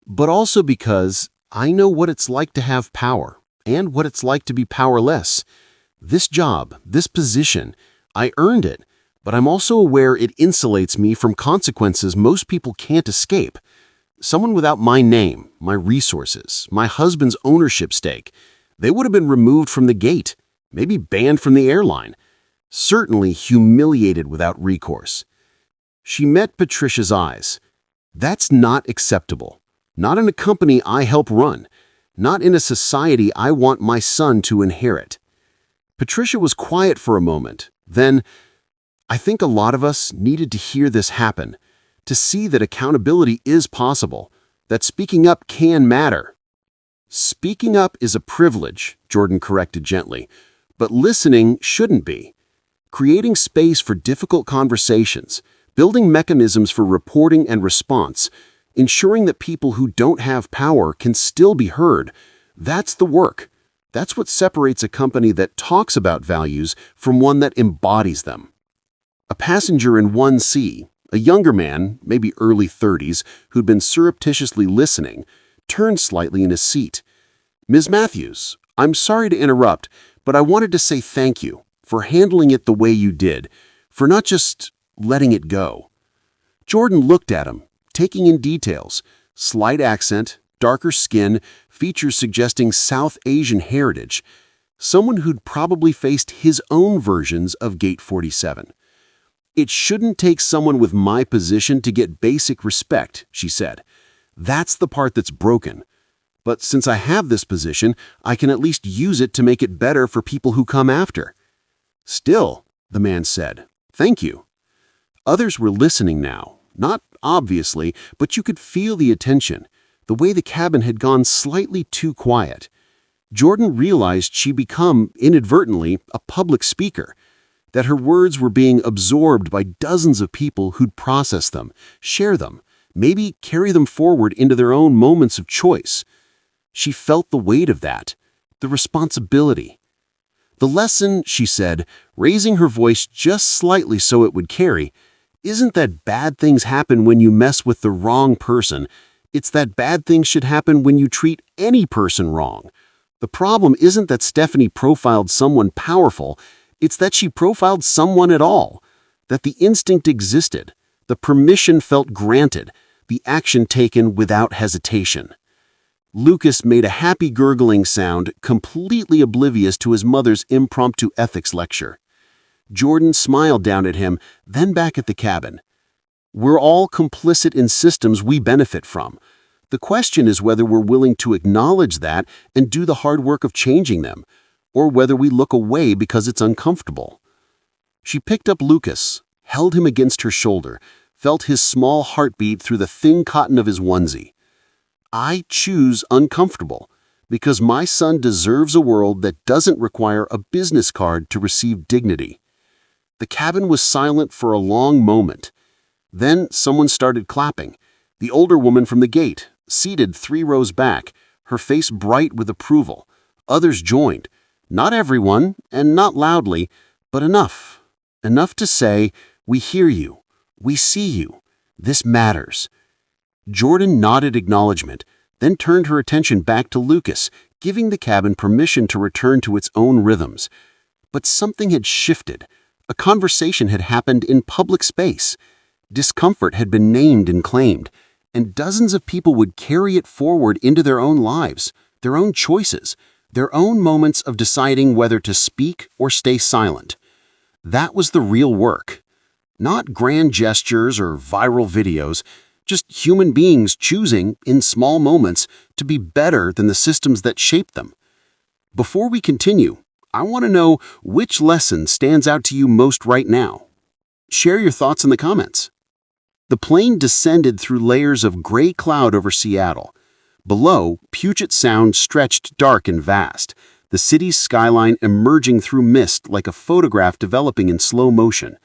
"But also because I know what it's like to have power and what it's like to be powerless. This job, this position, I earned it, but I'm also aware it insulates me from consequences most people can't escape. Someone without my name, my resources, my husband's ownership stake, they would have been removed from the gate, maybe banned from the airline, certainly humiliated without recourse." She met Patricia's eyes. "That's not acceptable. Not in a company I help run. Not in a society I want my son to inherit." Patricia was quiet for a moment. Then, "I think a lot of us needed to hear this happen, to see that accountability is possible, that speaking up can matter." "Speaking up is a privilege," Jordan corrected gently, "but listening shouldn't be. Creating space for difficult conversations, building mechanisms for reporting and response, ensuring that people who don't have power can still be heard, that's the work. That's what separates a company that talks about values from one that embodies them." A passenger in 1C, a younger man, maybe early 30s, who'd been surreptitiously listening, turned slightly in his seat. "Ms. Matthews, I'm sorry to interrupt, but I wanted to say thank you for handling it the way you did, for not just letting it go." Jordan looked at him, taking in details: slight accent, darker skin, features suggesting South Asian heritage. Someone who'd probably faced his own versions of Gate 47. "It shouldn't take someone with my position to get basic respect," she said. "That's the part that's broken. But since I have this position, I can at least use it to make it better for people who come after." "Still," the man said, "thank you." Others were listening now, not obviously, but you could feel the attention, the way the cabin had gone slightly too quiet. Jordan realized she'd become, inadvertently, a public speaker, that her words were being absorbed by dozens of people who'd process them, share them, maybe carry them forward into their own moments of choice. She felt the weight of that, the responsibility. "The lesson," she said, raising her voice just slightly so it would carry, "isn't that bad things happen when you mess with the wrong person. It's that bad things should happen when you treat any person wrong. The problem isn't that Stephanie profiled someone powerful, it's that she profiled someone at all, that the instinct existed, the permission felt granted, the action taken without hesitation." Lucas made a happy gurgling sound, completely oblivious to his mother's impromptu ethics lecture. Jordan smiled down at him, then back at the cabin. "We're all complicit in systems we benefit from. The question is whether we're willing to acknowledge that and do the hard work of changing them, or whether we look away because it's uncomfortable." She picked up Lucas, held him against her shoulder, felt his small heartbeat through the thin cotton of his onesie. "I choose uncomfortable, because my son deserves a world that doesn't require a business card to receive dignity." The cabin was silent for a long moment. Then someone started clapping. The older woman from the gate, seated 3 rows back, her face bright with approval. Others joined. Not everyone, and not loudly, but enough. Enough to say, "We hear you. We see you. This matters." Jordan nodded acknowledgement, then turned her attention back to Lucas, giving the cabin permission to return to its own rhythms. But something had shifted. A conversation had happened in public space. Discomfort had been named and claimed, and dozens of people would carry it forward into their own lives, their own choices, their own moments of deciding whether to speak or stay silent. That was the real work. Not grand gestures or viral videos, just human beings choosing, in small moments, to be better than the systems that shape them. Before we continue, I want to know which lesson stands out to you most right now. Share your thoughts in the comments. The plane descended through layers of gray cloud over Seattle. Below, Puget Sound stretched dark and vast, the city's skyline emerging through mist like a photograph developing in slow motion.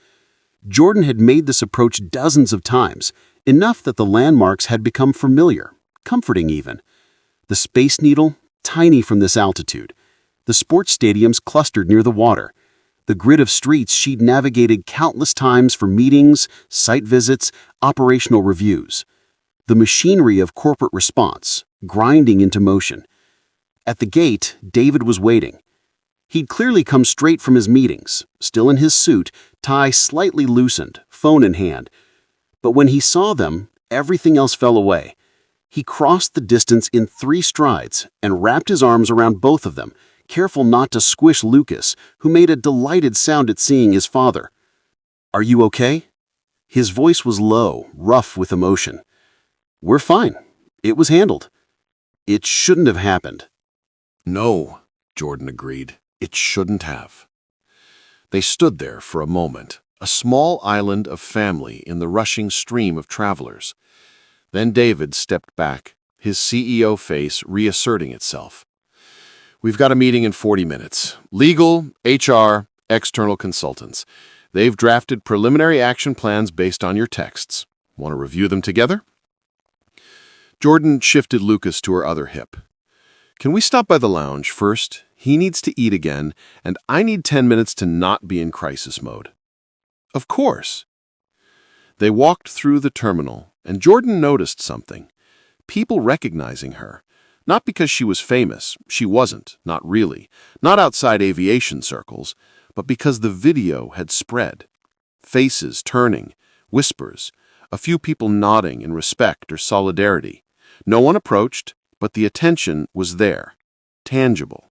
Jordan had made this approach dozens of times, enough that the landmarks had become familiar, comforting even. The Space Needle, tiny from this altitude. The sports stadiums clustered near the water. The grid of streets she'd navigated countless times for meetings, site visits, operational reviews. The machinery of corporate response, grinding into motion. At the gate, David was waiting. He'd clearly come straight from his meetings, still in his suit, tie slightly loosened, phone in hand. But when he saw them, everything else fell away. He crossed the distance in 3 strides and wrapped his arms around both of them, careful not to squish Lucas, who made a delighted sound at seeing his father. "Are you okay?" His voice was low, rough with emotion. "We're fine. It was handled. It shouldn't have happened." "No," Jordan agreed. "It shouldn't have." They stood there for a moment, a small island of family in the rushing stream of travelers. Then David stepped back, his CEO face reasserting itself. "We've got a meeting in 40 minutes. Legal, HR, external consultants. They've drafted preliminary action plans based on your texts. Want to review them together?" Jordan shifted Lucas to her other hip. "Can we stop by the lounge first? He needs to eat again, and I need 10 minutes to not be in crisis mode." "Of course." They walked through the terminal, and Jordan noticed something. People recognizing her. Not because she was famous, she wasn't, not really, not outside aviation circles, but because the video had spread. Faces turning, whispers, a few people nodding in respect or solidarity. No one approached, but the attention was there, tangible.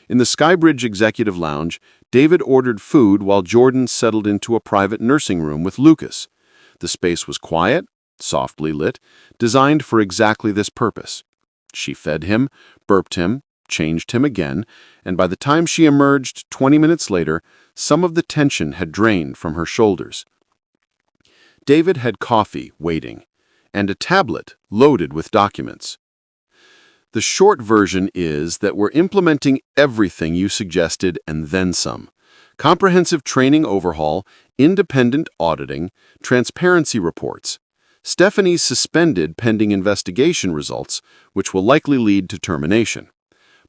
In the Skybridge Executive Lounge, David ordered food while Jordan settled into a private nursing room with Lucas. The space was quiet, softly lit, designed for exactly this purpose. She fed him, burped him, changed him again, and by the time she emerged 20 minutes later, some of the tension had drained from her shoulders. David had coffee waiting, and a tablet loaded with documents. The short version is that we're implementing everything you suggested and then some. Comprehensive training overhaul, independent auditing, transparency reports. Stephanie's suspended pending investigation results, which will likely lead to termination.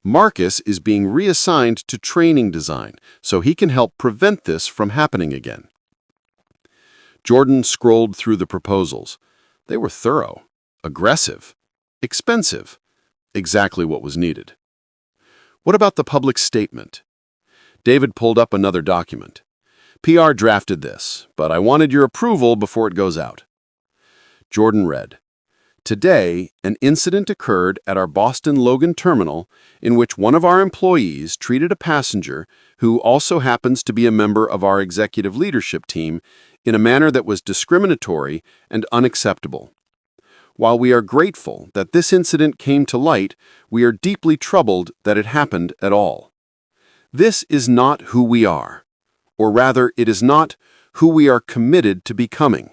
Marcus is being reassigned to training design, so he can help prevent this from happening again. Jordan scrolled through the proposals. They were thorough, aggressive, expensive, exactly what was needed. What about the public statement? David pulled up another document. PR drafted this, but I wanted your approval before it goes out. Jordan read, "Today, an incident occurred at our Boston Logan terminal in which one of our employees treated a passenger who also happens to be a member of our executive leadership team in a manner that was discriminatory and unacceptable. While we are grateful that this incident came to light, we are deeply troubled that it happened at all. This is not who we are, or rather, it is not who we are committed to becoming.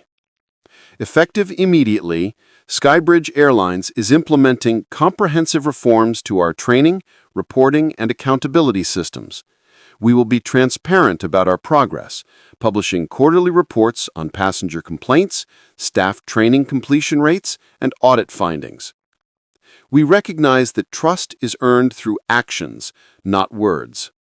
Effective immediately, Skybridge Airlines is implementing comprehensive reforms to our training, reporting, and accountability systems. We will be transparent about our progress, publishing quarterly reports on passenger complaints, staff training completion rates, and audit findings. We recognize that trust is earned through actions, not words.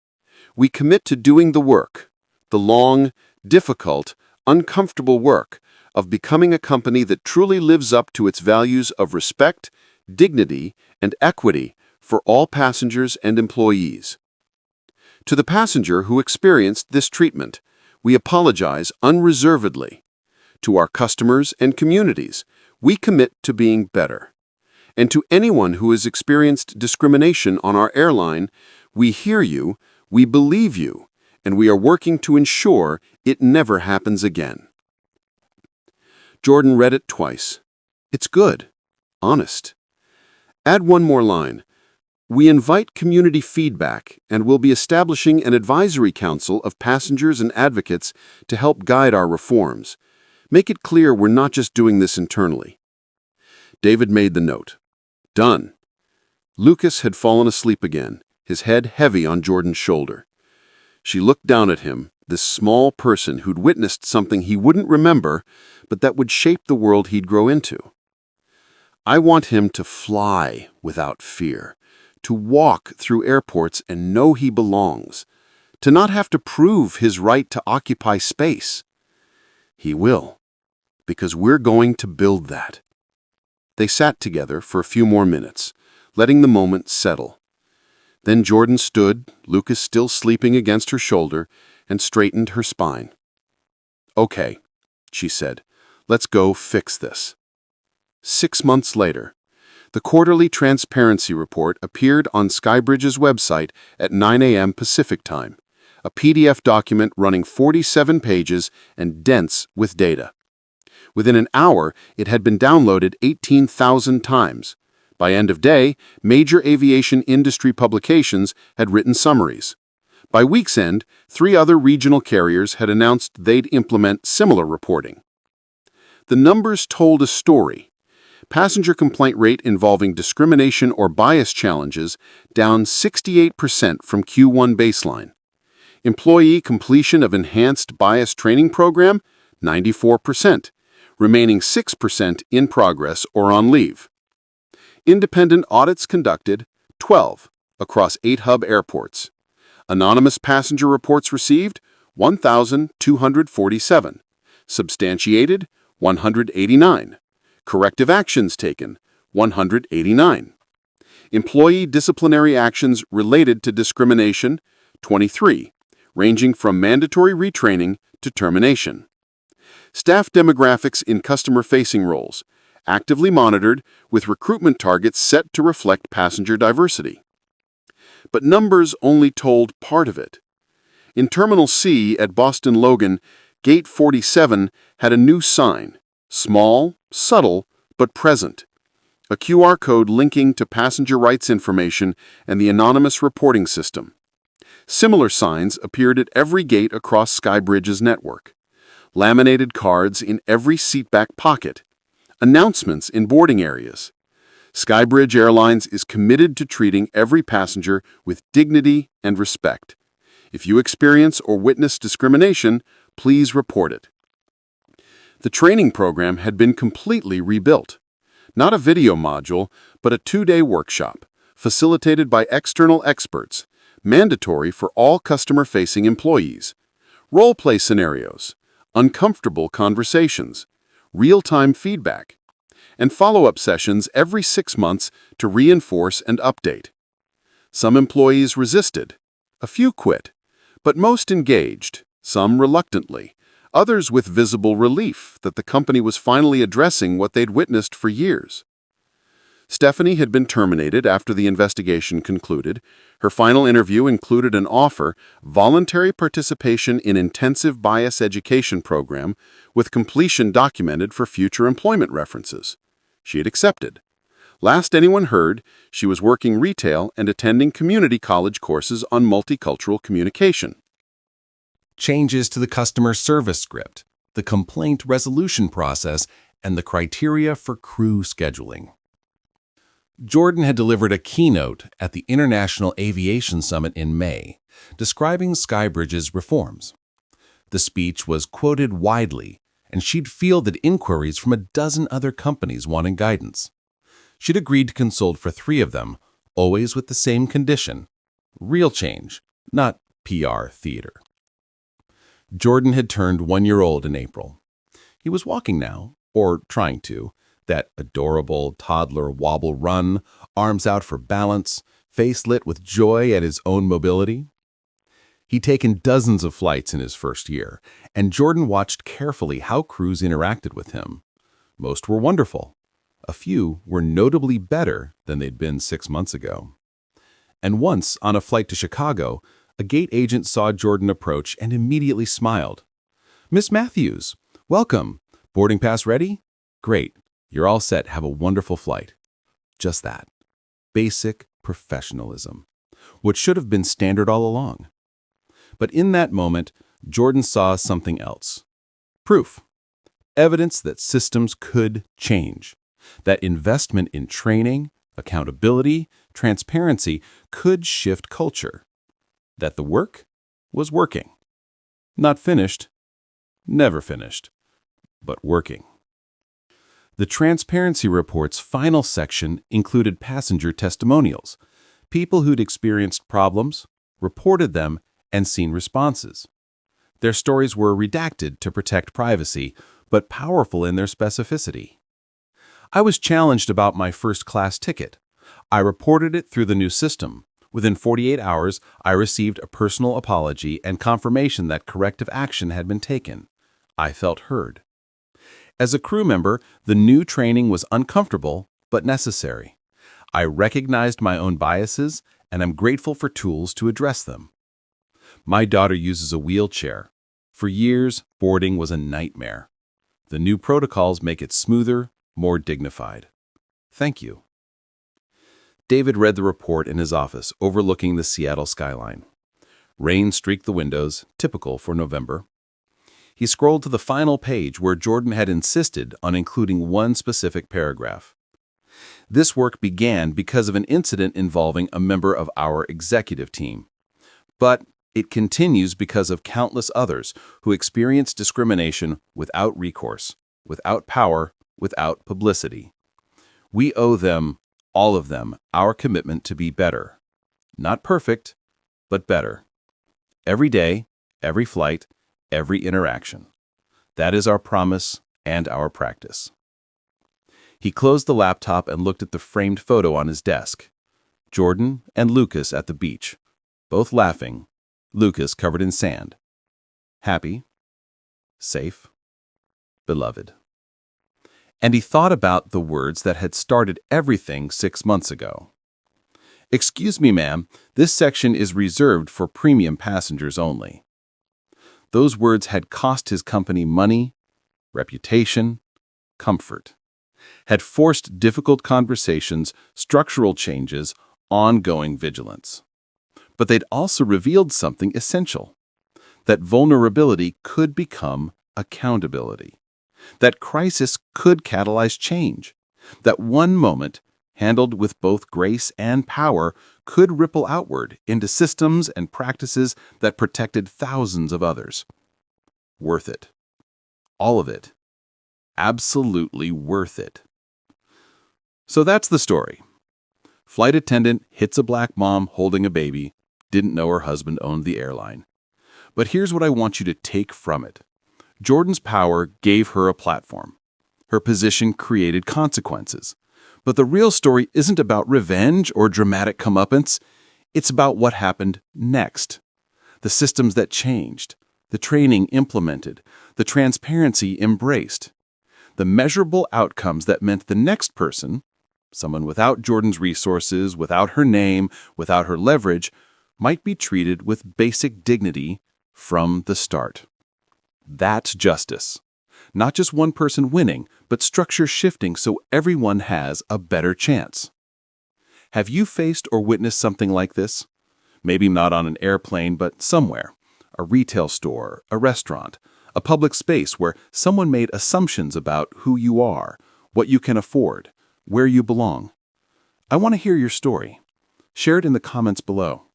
We commit to doing the work, the long, difficult, uncomfortable work of becoming a company that truly lives up to its values of respect, dignity, and equity for all passengers and employees. To the passenger who experienced this treatment, we apologize unreservedly. To our customers and communities, we commit to being better. And to anyone who has experienced discrimination on our airline, we hear you, we believe you, and we are working to ensure it never happens again." Jordan read it twice. It's good. Honest. Add one more line. "We invite community feedback and will be establishing an advisory council of passengers and advocates to help guide our reforms. Make it clear we're not just doing this internally." David made the note. Done. Lucas had fallen asleep again, his head heavy on Jordan's shoulder. She looked down at him, this small person who'd witnessed something he wouldn't remember, but that would shape the world he'd grow into. "I want him to fly without fear, to walk through airports and know he belongs, to not have to prove his right to occupy space. He will, because we're going to build that." They sat together for a few more minutes, letting the moment settle. Then Jordan stood, Lucas still sleeping against her shoulder, and straightened her spine. "Okay," she said, "let's go fix this." 6 months later, the quarterly transparency report appeared on Skybridge's website at 9 a.m. Pacific Time, a PDF document running 47 pages and dense with data. Within an hour, it had been downloaded 18,000 times. By end of day, major aviation industry publications had written summaries. By week's end, 3 other regional carriers had announced they'd implement similar reporting. The numbers told a story. Passenger complaint rate involving discrimination or bias challenges down 68% from Q1 baseline. Employee completion of enhanced bias training program, 94%, remaining 6% in progress or on leave. Independent audits conducted, 12, across 8 hub airports. Anonymous passenger reports received, 1,247. Substantiated, 189. Corrective actions taken, 189. Employee disciplinary actions related to discrimination, 23, ranging from mandatory retraining to termination. Staff demographics in customer-facing roles, actively monitored with recruitment targets set to reflect passenger diversity. But numbers only told part of it. In Terminal C at Boston Logan, Gate 47 had a new sign, small, subtle, but present. a QR code linking to passenger rights information and the anonymous reporting system. Similar signs appeared at every gate across Skybridge's network. Laminated cards in every seatback pocket. Announcements in boarding areas. Skybridge Airlines is committed to treating every passenger with dignity and respect. If you experience or witness discrimination, please report it. The training program had been completely rebuilt. Not a video module, but a 2-day workshop, facilitated by external experts, mandatory for all customer-facing employees. Role-play scenarios, uncomfortable conversations, real-time feedback, and follow-up sessions every 6 months to reinforce and update. Some employees resisted. A few quit, but most engaged, some reluctantly, others with visible relief that the company was finally addressing what they'd witnessed for years. Stephanie had been terminated after the investigation concluded. Her final interview included an offer, voluntary participation in intensive bias education program, with completion documented for future employment references. She had accepted. Last anyone heard, she was working retail and attending community college courses on multicultural communication. Changes to the customer service script, the complaint resolution process, and the criteria for crew scheduling. Jordan had delivered a keynote at the International Aviation Summit in May, describing Skybridge's reforms. The speech was quoted widely, and she'd fielded inquiries from a dozen other companies wanting guidance. She'd agreed to consult for 3 of them, always with the same condition: real change, not PR theater. Jordan had turned 1-year-old in April. He was walking now, or trying to, that adorable toddler wobble run, arms out for balance, face lit with joy at his own mobility. He'd taken dozens of flights in his first year, and Jordan watched carefully how crews interacted with him. Most were wonderful. A few were notably better than they'd been 6 months ago. And once, on a flight to Chicago, a gate agent saw Jordan approach and immediately smiled. "Miss Matthews, welcome. Boarding pass ready? Great. You're all set. Have a wonderful flight." Just that. Basic professionalism. What should have been standard all along. But in that moment, Jordan saw something else. Proof. Evidence that systems could change. That investment in training, accountability, transparency could shift culture. That the work was working. Not finished, never finished, but working. The transparency report's final section included passenger testimonials, people who'd experienced problems, reported them, and seen responses. Their stories were redacted to protect privacy, but powerful in their specificity. I was challenged about my first-class ticket. I reported it through the new system. Within 48 hours, I received a personal apology and confirmation that corrective action had been taken. I felt heard. As a crew member, the new training was uncomfortable but necessary. I recognized my own biases, and I'm grateful for tools to address them. My daughter uses a wheelchair. For years, boarding was a nightmare. The new protocols make it smoother, more dignified. Thank you. David read the report in his office, overlooking the Seattle skyline. Rain streaked the windows, typical for November. He scrolled to the final page where Jordan had insisted on including one specific paragraph. This work began because of an incident involving a member of our executive team. But it continues because of countless others who experience discrimination without recourse, without power, without publicity. We owe them, all of them, our commitment to be better. Not perfect, but better. Every day, every flight, every interaction. That is our promise and our practice. He closed the laptop and looked at the framed photo on his desk. Jordan and Lucas at the beach, both laughing, Lucas covered in sand. Happy, safe, beloved. And he thought about the words that had started everything 6 months ago. "Excuse me, ma'am, this section is reserved for premium passengers only." Those words had cost his company money, reputation, comfort. had forced difficult conversations, structural changes, ongoing vigilance. But they'd also revealed something essential, that vulnerability could become accountability, that crisis could catalyze change, that one moment, handled with both grace and power, could ripple outward into systems and practices that protected thousands of others. Worth it. All of it. Absolutely worth it. So that's the story. Flight attendant hits a black mom holding a baby, didn't know her husband owned the airline. But here's what I want you to take from it. Jordan's power gave her a platform. Her position created consequences. But the real story isn't about revenge or dramatic comeuppance. It's about what happened next. The systems that changed, the training implemented, the transparency embraced. The measurable outcomes that meant the next person, someone without Jordan's resources, without her name, without her leverage, might be treated with basic dignity from the start. That's justice. Not just one person winning, but structure shifting so everyone has a better chance. Have you faced or witnessed something like this? Maybe not on an airplane, but somewhere. A retail store, a restaurant, a public space where someone made assumptions about who you are, what you can afford, where you belong. I want to hear your story. Share it in the comments below.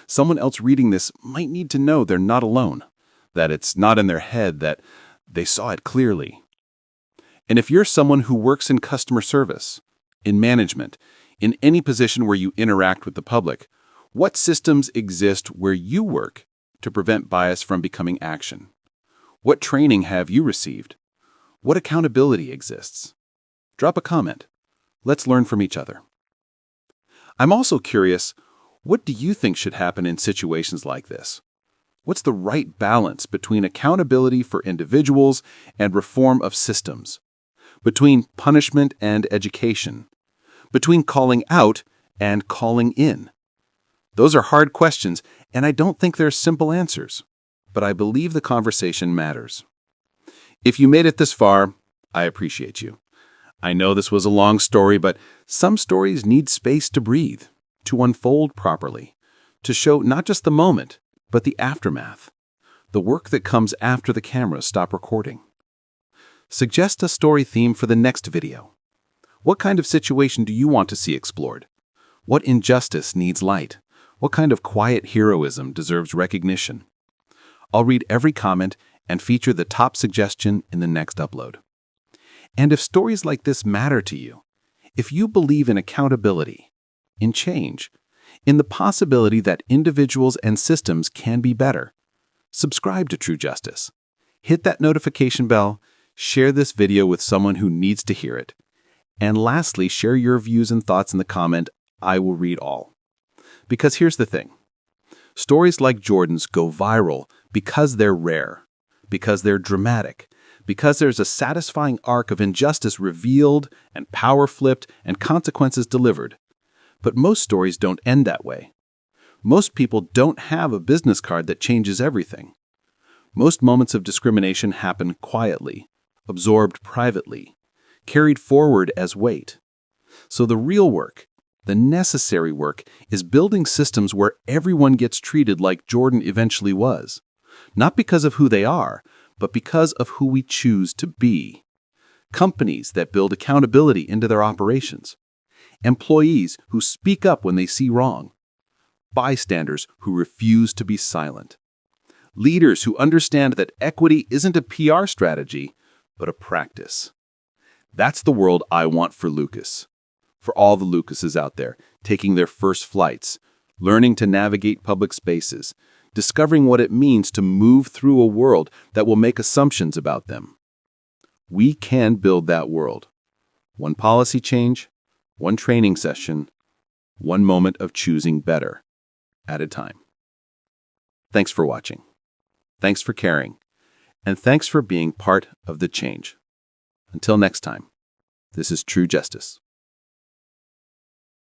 Someone else reading this might need to know they're not alone, that it's not in their head, that they saw it clearly. And if you're someone who works in customer service, in management, in any position where you interact with the public, what systems exist where you work to prevent bias from becoming action? What training have you received? What accountability exists? Drop a comment. Let's learn from each other. I'm also curious, what do you think should happen in situations like this? What's the right balance between accountability for individuals and reform of systems? Between punishment and education? Between calling out and calling in? Those are hard questions, and I don't think there are simple answers. But I believe the conversation matters. If you made it this far, I appreciate you. I know this was a long story, but some stories need space to breathe, to unfold properly, to show not just the moment, but the aftermath, the work that comes after the cameras stop recording. Suggest a story theme for the next video. What kind of situation do you want to see explored? What injustice needs light? What kind of quiet heroism deserves recognition? I'll read every comment and feature the top suggestion in the next upload. And if stories like this matter to you, if you believe in accountability, in change, in the possibility that individuals and systems can be better, subscribe to True Justice. Hit that notification bell, share this video with someone who needs to hear it. And lastly, share your views and thoughts in the comment. I will read all. Because here's the thing. Stories like Jordan's go viral because they're rare, because they're dramatic, because there's a satisfying arc of injustice revealed and power flipped and consequences delivered. But most stories don't end that way. Most people don't have a business card that changes everything. Most moments of discrimination happen quietly, absorbed privately, carried forward as weight. So the real work, the necessary work, is building systems where everyone gets treated like Jordan eventually was. Not because of who they are, but because of who we choose to be. Companies that build accountability into their operations. Employees who speak up when they see wrong. Bystanders who refuse to be silent. Leaders who understand that equity isn't a PR strategy, but a practice. That's the world I want for Lucas. For all the Lucases out there, taking their first flights, learning to navigate public spaces, discovering what it means to move through a world that will make assumptions about them. We can build that world. One policy change, one training session, one moment of choosing better at a time. Thanks for watching. Thanks for caring. And thanks for being part of the change. Until next time, this is True Justice.